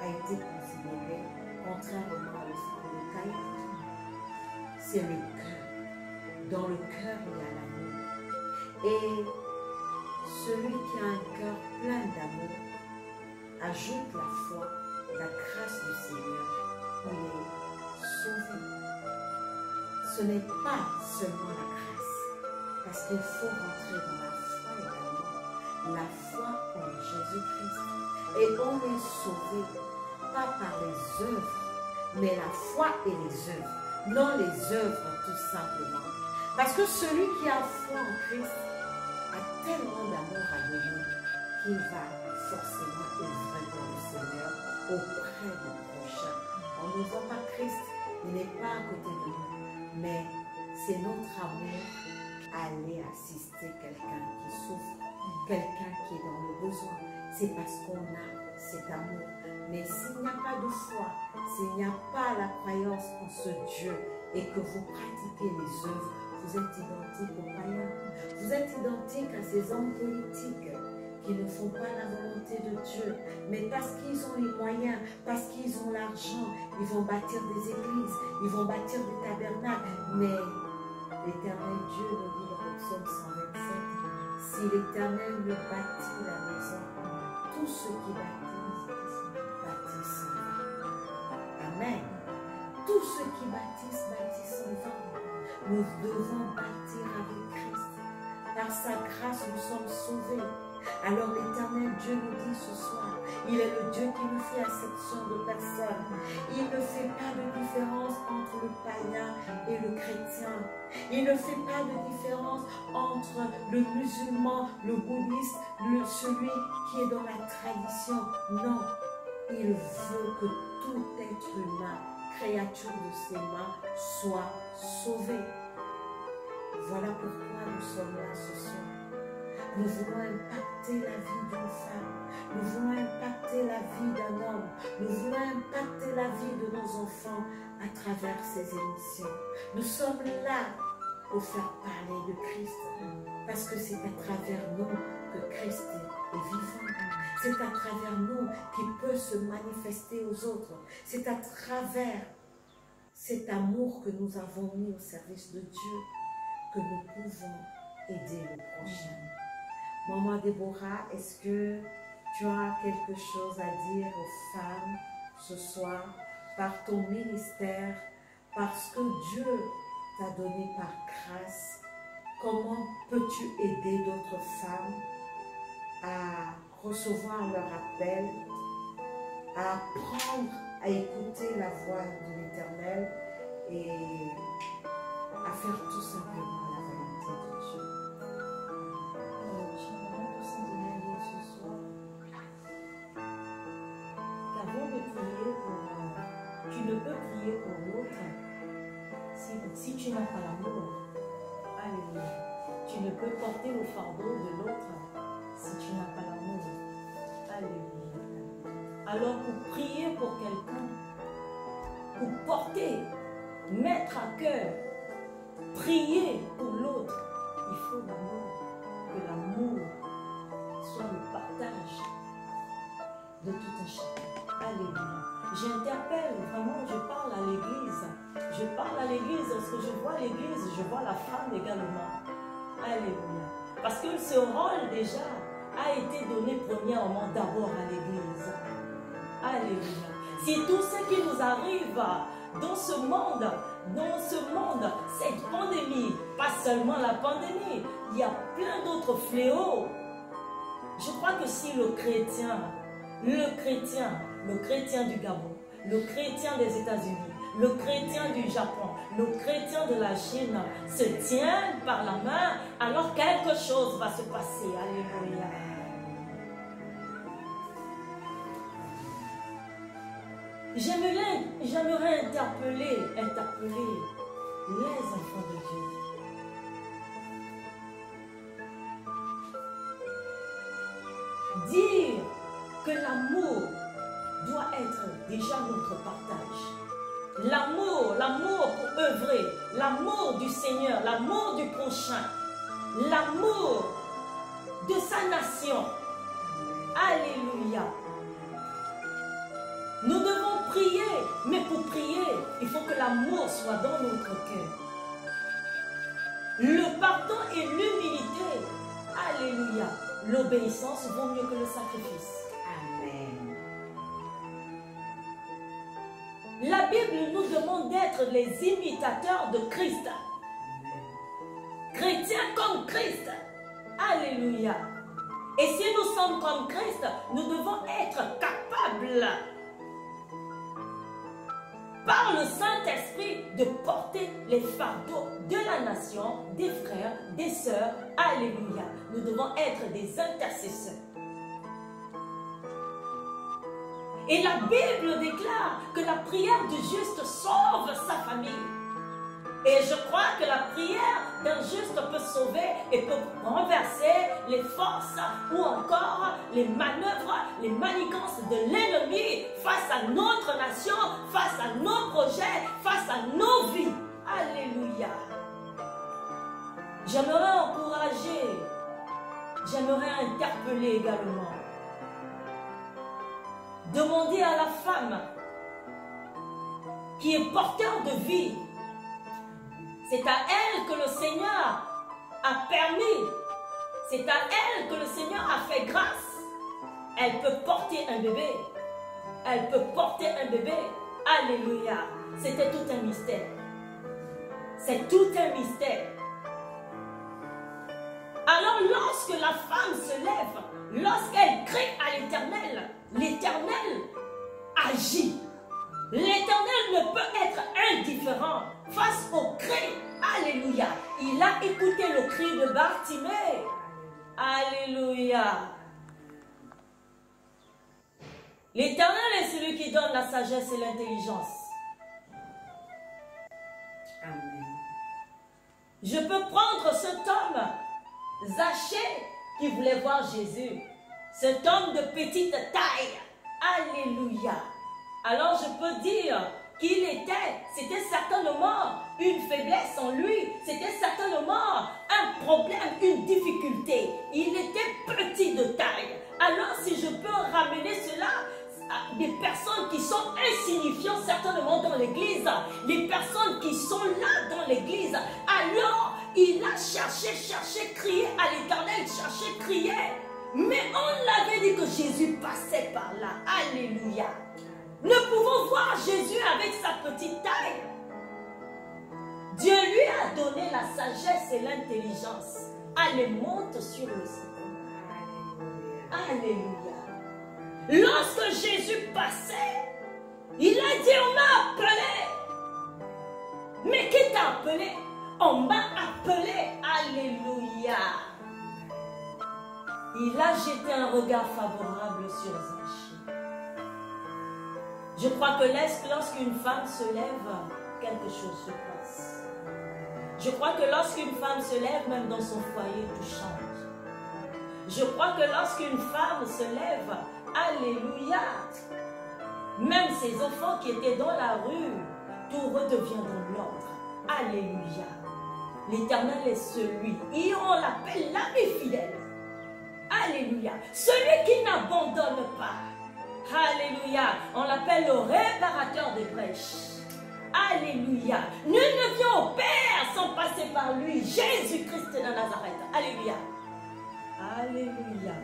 C: a été considérée contrairement à l'offrande de Caïn? C'est le cœur. Dans le cœur, il y a l'amour. Et celui qui a un cœur plein d'amour ajoute la foi, la grâce du Seigneur, il est sauvé. Ce n'est pas seulement la grâce, parce qu'il faut rentrer dans la foi également, la foi en Jésus-Christ. Et on est sauvé, pas par les œuvres, mais la foi et les œuvres, non les œuvres tout simplement. Parce que celui qui a foi en Christ a tellement d'amour à donner qu'il va forcément œuvrer pour le Seigneur auprès du prochain. On ne voit pas Christ, il n'est pas à côté de nous, mais c'est notre amour aller assister quelqu'un qui souffre, quelqu'un qui est dans le besoin. C'est parce qu'on a cet amour. Mais s'il n'y a pas de foi, s'il n'y a pas la croyance en ce Dieu et que vous pratiquez les œuvres, vous êtes identique aux païens. Vous êtes identique à ces hommes politiques qui ne font pas la volonté de Dieu. Mais parce qu'ils ont les moyens, parce qu'ils ont l'argent, ils vont bâtir des églises, ils vont bâtir des tabernacles. Mais l'Éternel Dieu nous dit dans le psaume 127, si l'Éternel ne bâtit la maison, tous ceux qui bâtissent, bâtissent en vain. Amen. Tous ceux qui bâtissent, bâtissent en vain. Nous devons bâtir avec Christ. Par sa grâce, nous sommes sauvés. Alors l'Éternel Dieu nous dit ce soir, il est le Dieu qui ne fait exception de personne. Il ne fait pas de différence entre le païen et le chrétien. Il ne fait pas de différence entre le musulman, le bouddhiste, celui qui est dans la tradition. Non, il veut que tout être humain, créature de ses mains, soit sauvé. Voilà pourquoi nous sommes là ce soir. Nous voulons impacter la vie d'une femme. Nous voulons impacter la vie d'un homme. Nous voulons impacter la vie de nos enfants à travers ces émissions. Nous sommes là pour faire parler de Christ. Parce que c'est à travers nous que Christ est vivant. C'est à travers nous qu'il peut se manifester aux autres. C'est à travers cet amour que nous avons mis au service de Dieu que nous pouvons aider le prochain. Maman Déborah, est-ce que tu as quelque chose à dire aux femmes ce soir par ton ministère, parce que Dieu t'a donné par grâce? Comment peux-tu aider d'autres femmes à recevoir leur appel, à apprendre à écouter la voix de l'Éternel et à faire tout simplement la volonté de Dieu?
D: J'aimerais tout simplement dire ce soir qu'avant de prier pour... tu ne peux prier pour l'autre si tu n'as pas l'amour. Alléluia. Tu ne peux porter le fardeau de l'autre si tu n'as pas l'amour. Alléluia. Alors pour prier pour quelqu'un, pour porter, mettre à cœur, prier pour l'autre, il faut l'amour. Que l'amour soit le partage de tout un chacun. Alléluia. J'interpelle vraiment, je parle à l'église. Je parle à l'église, lorsque je vois l'église, je vois la femme également. Alléluia. Parce que ce rôle déjà a été donné premièrement d'abord à l'église. Alléluia. Si tout ce qui nous arrive dans ce monde, cette pandémie, pas seulement la pandémie, il y a plein d'autres fléaux. Je crois que si le chrétien du Gabon, le chrétien des États-Unis, le chrétien du Japon, le chrétien de la Chine se tiennent par la main, alors quelque chose va se passer. Alléluia. j'aimerais interpeller les enfants de Dieu. Dire que l'amour doit être déjà notre partage. L'amour pour œuvrer, l'amour du Seigneur, l'amour du prochain, l'amour de sa nation. Alléluia. Nous devons prier, mais pour prier, il faut que l'amour soit dans notre cœur. Le pardon et l'humilité. Alléluia. L'obéissance vaut mieux que le sacrifice.
C: Amen.
D: La Bible nous demande d'être les imitateurs de Christ. Chrétiens comme Christ. Alléluia. Et si nous sommes comme Christ, nous devons être capables, par le Saint-Esprit, de porter les fardeaux de la nation, des frères, des sœurs. Alléluia. Nous devons être des intercesseurs. Et la Bible déclare que la prière du juste sauve sa famille. Et je crois que la prière d'un juste peut sauver et peut renverser les forces ou encore les manœuvres, les manigances de l'ennemi face à notre nation, face à nos projets, face à nos vies. Alléluia. J'aimerais encourager, j'aimerais interpeller également. Demander à la femme qui est porteur de vie. C'est à elle que le Seigneur a permis. C'est à elle que le Seigneur a fait grâce. Elle peut porter un bébé. Elle peut porter un bébé. Alléluia. C'était tout un mystère. C'est tout un mystère. Alors lorsque la femme se lève, lorsqu'elle crie à l'Éternel, l'Éternel agit. L'Éternel ne peut être indifférent face au cri. Alléluia. Il a écouté le cri de Bartimée. Alléluia. L'Éternel est celui qui donne la sagesse et l'intelligence.
C: Amen.
D: Je peux prendre cet homme, Zachée, qui voulait voir Jésus. Cet homme de petite taille. Alléluia. Alors je peux dire qu'il c'était certainement une faiblesse en lui, c'était certainement un problème, une difficulté. Il était petit de taille. Alors si je peux ramener cela à des personnes qui sont insignifiantes certainement dans l'église, les personnes qui sont là dans l'église, alors il a cherché, crié à l'Éternel, cherché, crié. Mais on l'avait dit que Jésus passait par là. Alléluia. Nous pouvons voir Jésus avec sa petite taille. Dieu lui a donné la sagesse et l'intelligence. Allez, monte sur le ciel. Alléluia. Lorsque Jésus passait, il a dit, on m'a appelé. Mais qui t'a appelé? On m'a appelé. Alléluia. Il a jeté un regard favorable sur Zachée. Je crois que lorsqu'une femme se lève, quelque chose se passe. Je crois que lorsqu'une femme se lève, même dans son foyer, tout change. Je crois que lorsqu'une femme se lève, alléluia, même ses enfants qui étaient dans la rue, tout redevient dans l'ordre. Alléluia. L'Éternel est celui, et on l'appelle l'ami fidèle. Alléluia. Celui qui n'abandonne pas. Alléluia. On l'appelle le réparateur des brèches. Alléluia. Nul ne vient au Père sans passer par lui. Jésus-Christ de Nazareth. Alléluia. Alléluia.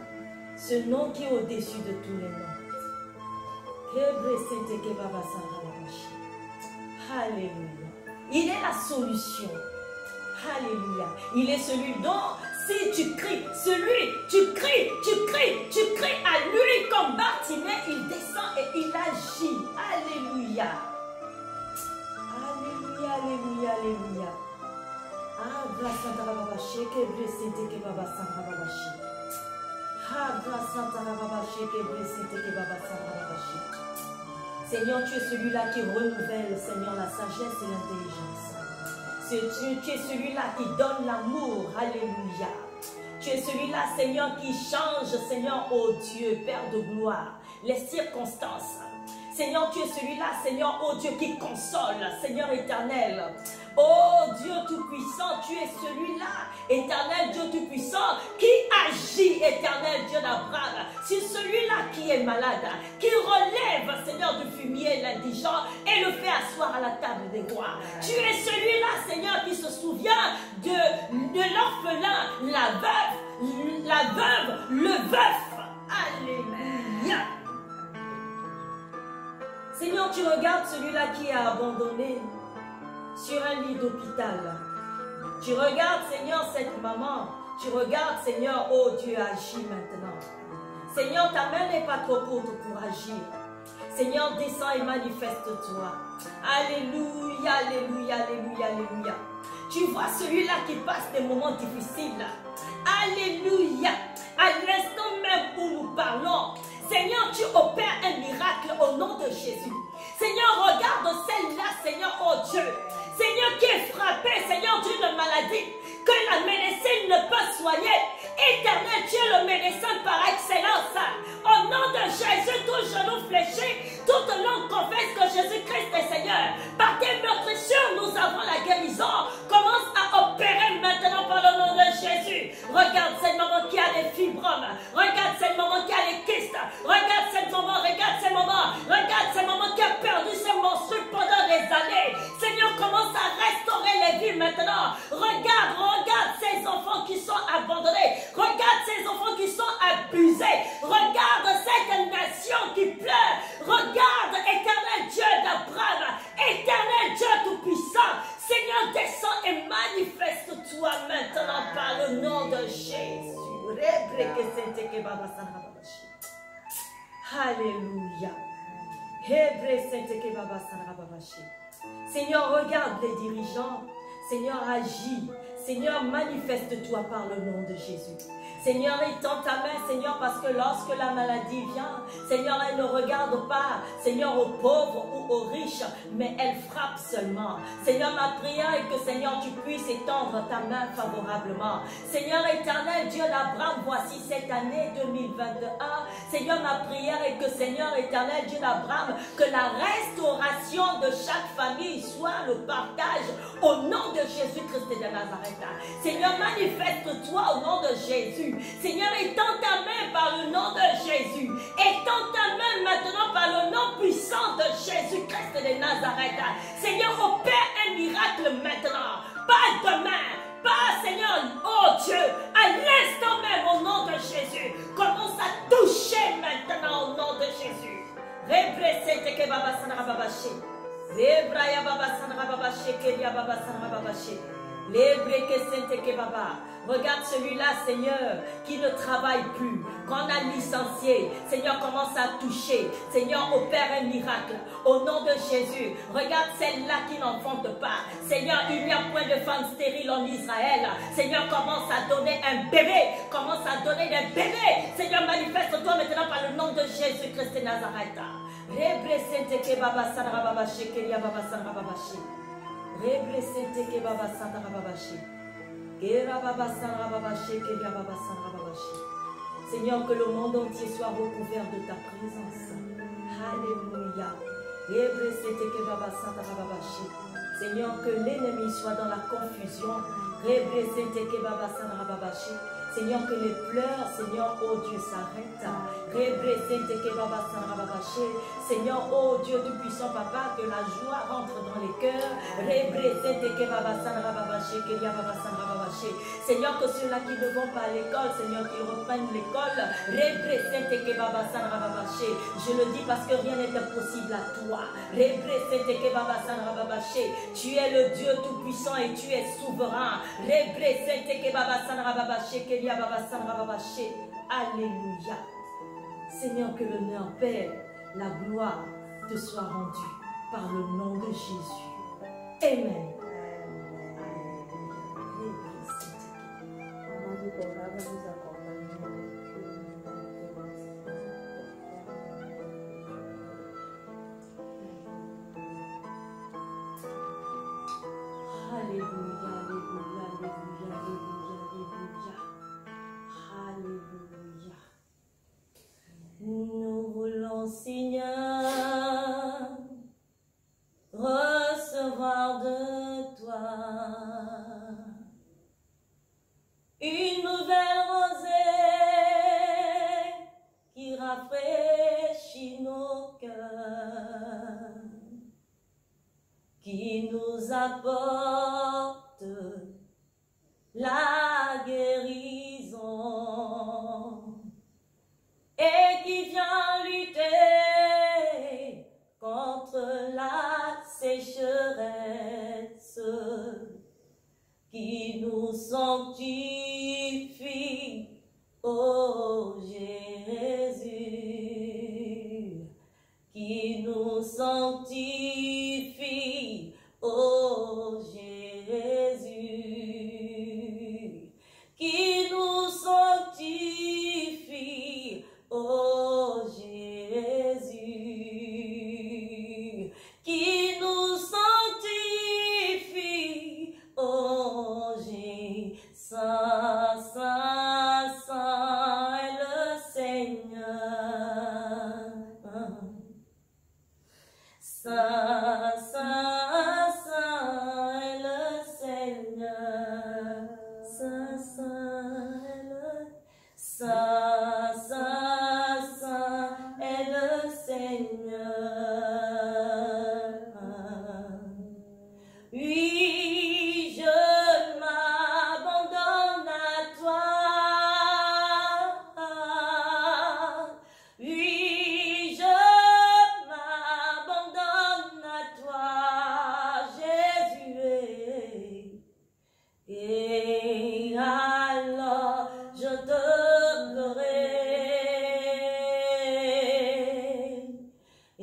D: Ce nom qui est au-dessus de tous les noms. Alléluia. Il est la solution. Alléluia. Il est celui dont si tu cries, tu cries à lui comme Bartimée, il descend et il agit. Alléluia. Alléluia, alléluia, alléluia. Ah, grâce à ta babaché, que blessé te que baba sandra babaché. Ah, grâce à ta babaché, que blessé te que baba sandra babaché. Seigneur, tu es celui-là qui renouvelle, Seigneur, la sagesse et l'intelligence. Tu es celui-là qui donne l'amour. Alléluia. Tu es celui-là, Seigneur, qui change, Seigneur, oh Dieu, Père de gloire, les circonstances. Seigneur, tu es celui-là, Seigneur, oh Dieu, qui console, Seigneur éternel. Oh Dieu Tout-Puissant, tu es celui-là, éternel Dieu Tout-Puissant, qui agit, éternel Dieu d'Abraham. C'est celui-là qui est malade, qui relève, Seigneur, du fumier l'indigent et le fait asseoir à la table des rois. Tu es celui-là, Seigneur, qui se souvient de l'orphelin, la veuve, le veuf. Alléluia. Seigneur, tu regardes celui-là qui est abandonné sur un lit d'hôpital. Tu regardes, Seigneur, cette maman. Tu regardes, Seigneur, oh Dieu, agis maintenant. Seigneur, ta main n'est pas trop courte pour agir. Seigneur, descends et manifeste-toi. Alléluia, alléluia, alléluia, alléluia. Tu vois celui-là qui passe des moments difficiles. Alléluia. À l'instant même où nous parlons, Seigneur, tu opères un miracle au nom de Jésus. Seigneur, regarde celle-là, Seigneur, oh Dieu. Seigneur, qui est frappé, Seigneur, d'une maladie que la médecine ne peut soigner. Éternel, tu es le médecin par excellence. Au nom de Jésus, tout genou fléchi, toute langue confesse que Jésus-Christ est Seigneur. Par tes meurtrissures, nous avons la guérison. Commence à opérer maintenant par le nom de Jésus. Regarde cette maman qui a des fibromes. Regarde cette maman qui a des kystes. Regarde cette maman, regarde cette maman. Regarde cette maman qui a perdu ses menstrues pendant des années. Seigneur, commence à restaurer les vies maintenant. Regarde ces enfants qui sont abandonnés. Regarde ces enfants qui sont abusés. Regarde cette nation qui pleure. Regarde, éternel Dieu d'Abraham, éternel Dieu tout-puissant. Seigneur, descends et manifeste-toi maintenant par le nom de Jésus. Alléluia. Seigneur, regarde les dirigeants. Seigneur, agis. Seigneur, manifeste-toi par le nom de Jésus. Seigneur, étends ta main, Seigneur, parce que lorsque la maladie vient, Seigneur, elle ne regarde pas, Seigneur, aux pauvres ou aux riches, mais elle frappe seulement. Seigneur, ma prière est que, Seigneur, tu puisses étendre ta main favorablement. Seigneur éternel, Dieu d'Abraham, voici cette année 2021. Seigneur, ma prière est que, Seigneur éternel, Dieu d'Abraham, que la restauration de chaque famille soit le partage au nom de Jésus-Christ de Nazareth. Seigneur, manifeste-toi au nom de Jésus. Seigneur, étends ta main par le nom de Jésus. Étends ta main maintenant par le nom puissant de Jésus-Christ de Nazareth. Seigneur, opère un miracle maintenant. Pas demain. Pas, Seigneur, oh Dieu, à l'instant même au nom de Jésus. Commence à toucher maintenant au nom de Jésus. Regarde celui-là, Seigneur, qui ne travaille plus, qu'on a licencié. Seigneur, commence à toucher. Seigneur, opère un miracle. Au nom de Jésus, regarde celle-là qui n'enfante pas. Seigneur, il n'y a point de femme stérile en Israël. Seigneur, commence à donner un bébé. Commence à donner des bébés. Seigneur, manifeste-toi maintenant par le nom de Jésus-Christ de Nazareth. Seigneur, que le monde entier soit recouvert de ta présence. Alléluia. Seigneur, que l'ennemi soit dans la confusion. Seigneur, que les pleurs, Seigneur, oh Dieu, s'arrêtent. Seigneur, oh Dieu tout-puissant, Papa, que la joie rentre dans les cœurs. Seigneur, que ceux-là qui ne vont pas à l'école, Seigneur, qu'ils reprennent l'école. Je le dis parce que rien n'est impossible à toi. Tu es le Dieu tout-puissant et tu es souverain. Alléluia. Seigneur, que l'honneur, Père, la gloire te soit rendue par le nom de Jésus. Amen. Alléluia, Alléluia, Alléluia. Nous voulons, Seigneur, recevoir de toi une nouvelle rosée qui rafraîchit nos cœurs, qui nous apporte la guérison et qui vient lutter contre la sécheresse, qui nous sanctifie, ô Jésus, qui nous sanctifie, ô Jésus, qui nous sanctifie, ô Jésus, qui nous sanctifie, ô Jésus. Saint, Saint, Saint est le Seigneur. Saint, Saint, Saint est le Seigneur. Saint, Saint est le Saint, Saint, Saint est le Seigneur. Oui, je m'abandonne à toi. Oui, je m'abandonne à toi, Jésus. Et alors je te pleurerai.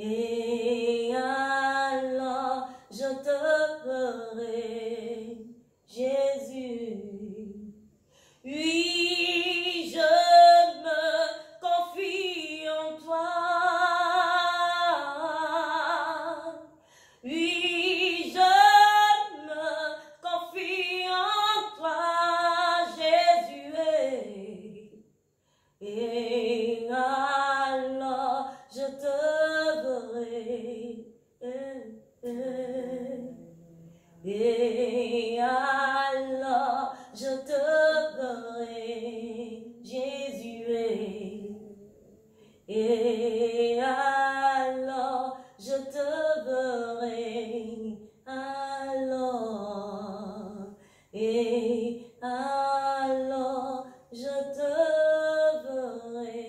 D: Et alors je te pleurerai, Jésus. Oui, je me confie en toi. Oui, je me confie en toi, Jésus. Et alors je te verrai. Et alors je te verrai, Jésus. Et alors je te verrai. Alors, et alors je te verrai.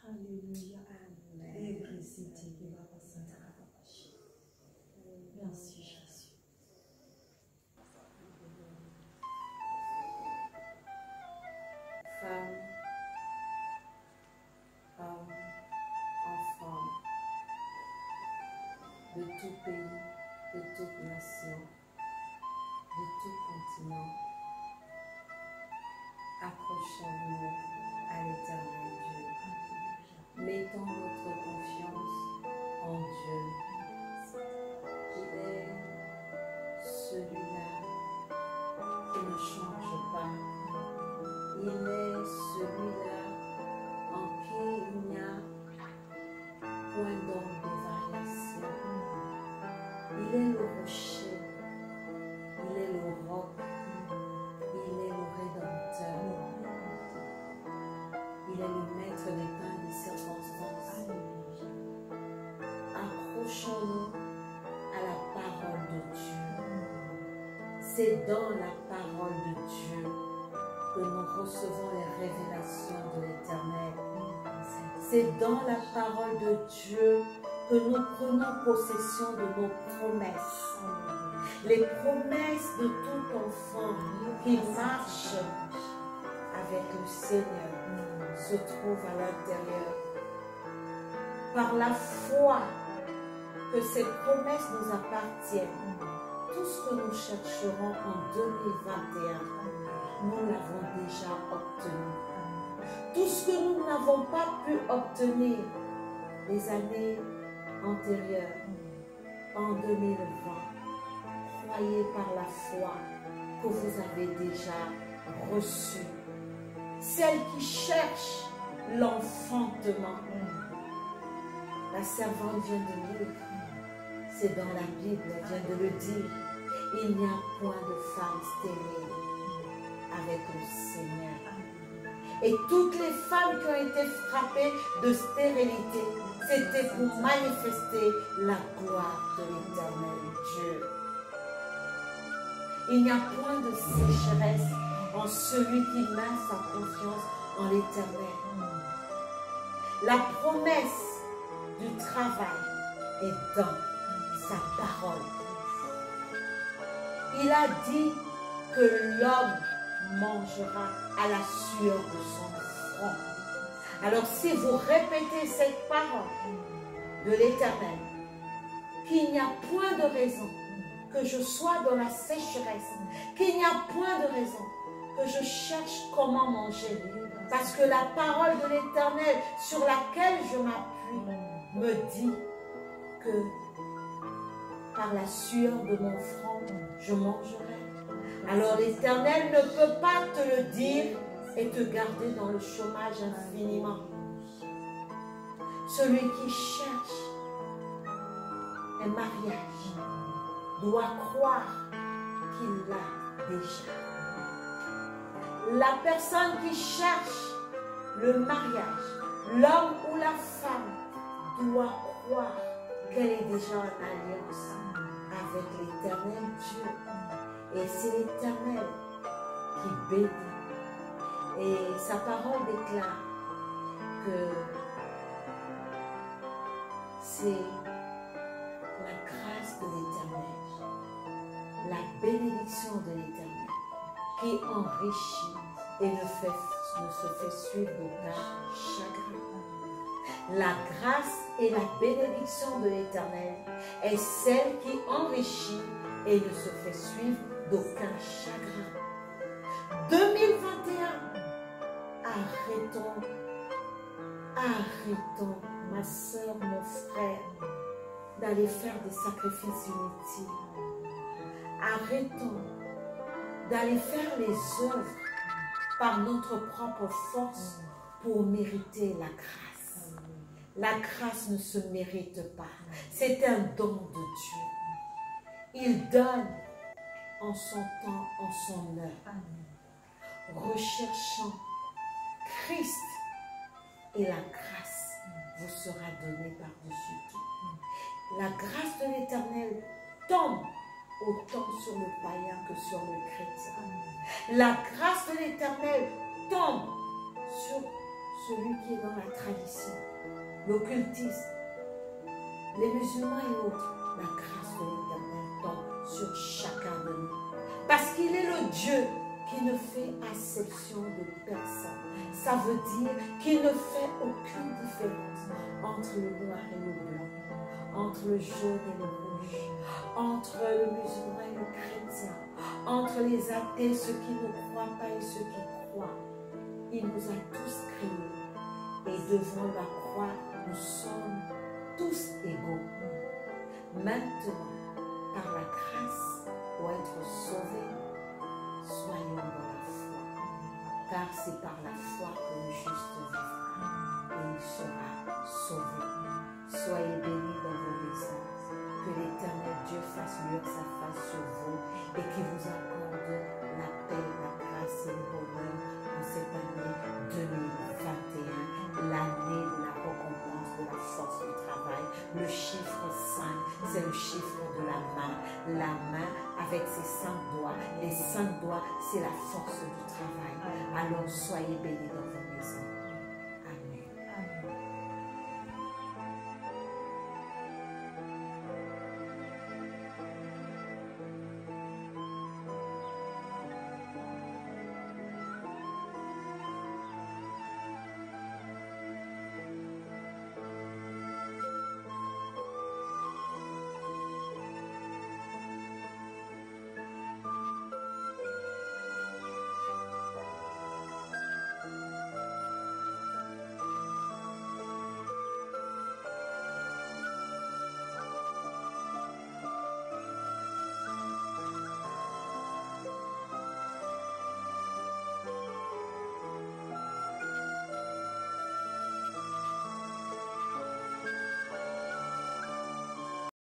D: Alléluia. Merci Jésus.
C: Femmes, hommes, enfants, de tout pays, de toute nation, de tout continent, accrochons-nous à l'éternel Dieu. Mettons notre confiance en Dieu. Il est celui-là qui ne change pas. Il est celui-là en qui il n'y a point d'ombre de variation. Il est le rocher, il est le roc, il est le rédempteur. Il est le maître des temps et des circonstances. Accrochons-nous à la parole de Dieu. C'est dans la parole de Dieu que nous recevons les révélations de l'Éternel. C'est dans la parole de Dieu que nous prenons possession de nos promesses. Les promesses de tout enfant qui marche avec le Seigneur se trouvent à l'intérieur. Par la foi que ces promesses nous appartiennent, tout ce que nous chercherons en 2021, nous l'avons déjà obtenu. Tout ce que nous n'avons pas pu obtenir les années antérieures, en 2020, croyez par la foi que vous avez déjà reçues. Celles qui cherchent l'enfantement. La servante vient de lire. C'est dans la Bible, elle vient de le dire. Il n'y a point de femme stérile avec le Seigneur. Et toutes les femmes qui ont été frappées de stérilité, c'était pour manifester la gloire de l'Éternel Dieu. Il n'y a point de sécheresse en celui qui met sa confiance en l'Éternel. La promesse du travail est dans sa parole. Il a dit que l'homme mangera à la sueur de son front. Alors si vous répétez cette parole de l'Éternel, qu'il n'y a point de raison que je sois dans la sécheresse, qu'il n'y a point de raison que je cherche comment manger, parce que la parole de l'Éternel sur laquelle je m'appuie me dit que par la sueur de mon front, je mangerai. Alors l'Éternel ne peut pas te le dire et te garder dans le chômage infiniment. Celui qui cherche un mariage doit croire qu'il l'a déjà. La personne qui cherche le mariage, l'homme ou la femme, doit croire qu'elle est déjà en alliance avec l'Éternel Dieu. Et c'est l'Éternel qui bénit. Et sa parole déclare que c'est la grâce de l'Éternel, la bénédiction de l'Éternel qui enrichit et ne se fait suivre d'aucun chagrin. La grâce et la bénédiction de l'Éternel est celle qui enrichit et ne se fait suivre d'aucun chagrin. 2021, arrêtons, ma soeur, mon frère, d'aller faire des sacrifices inutiles. Arrêtons d'aller faire les œuvres par notre propre force pour mériter la grâce. La grâce ne se mérite pas. C'est un don de Dieu. Il donne en son temps, en son heure. Recherchant Christ et la grâce vous sera donnée par-dessus tout. La grâce de l'Éternel tombe autant sur le païen que sur le chrétien. La grâce de l'Éternel tombe sur celui qui est dans la tradition, l'occultisme, les musulmans et autres. La grâce de l'Éternel tombe sur chacun de nous. Parce qu'il est le Dieu qui ne fait acception de personne. Ça veut dire qu'il ne fait aucune différence entre le noir et le blanc, entre le jaune et le rouge, entre le musulman et le chrétien, entre les athées, ceux qui ne croient pas et ceux qui croient. Il nous a tous créés et devant la croix, nous sommes tous égaux. Maintenant, par la grâce, pour être sauvés, soyons dans la foi, car c'est par la foi que le juste vivra et il sera sauvé. Soyez bénis dans vos maisons, que l'Éternel Dieu fasse luire sa face sur vous et qu'il vous accorde la paix, la grâce et le bonheur en cette année 2021, l'année de la récompense de la force du travail. Le chiffre 5, c'est le chiffre de la main avec ses 5 doigts. Les 5 doigts, c'est la force du travail. Alors soyez bénis dans vos maisons.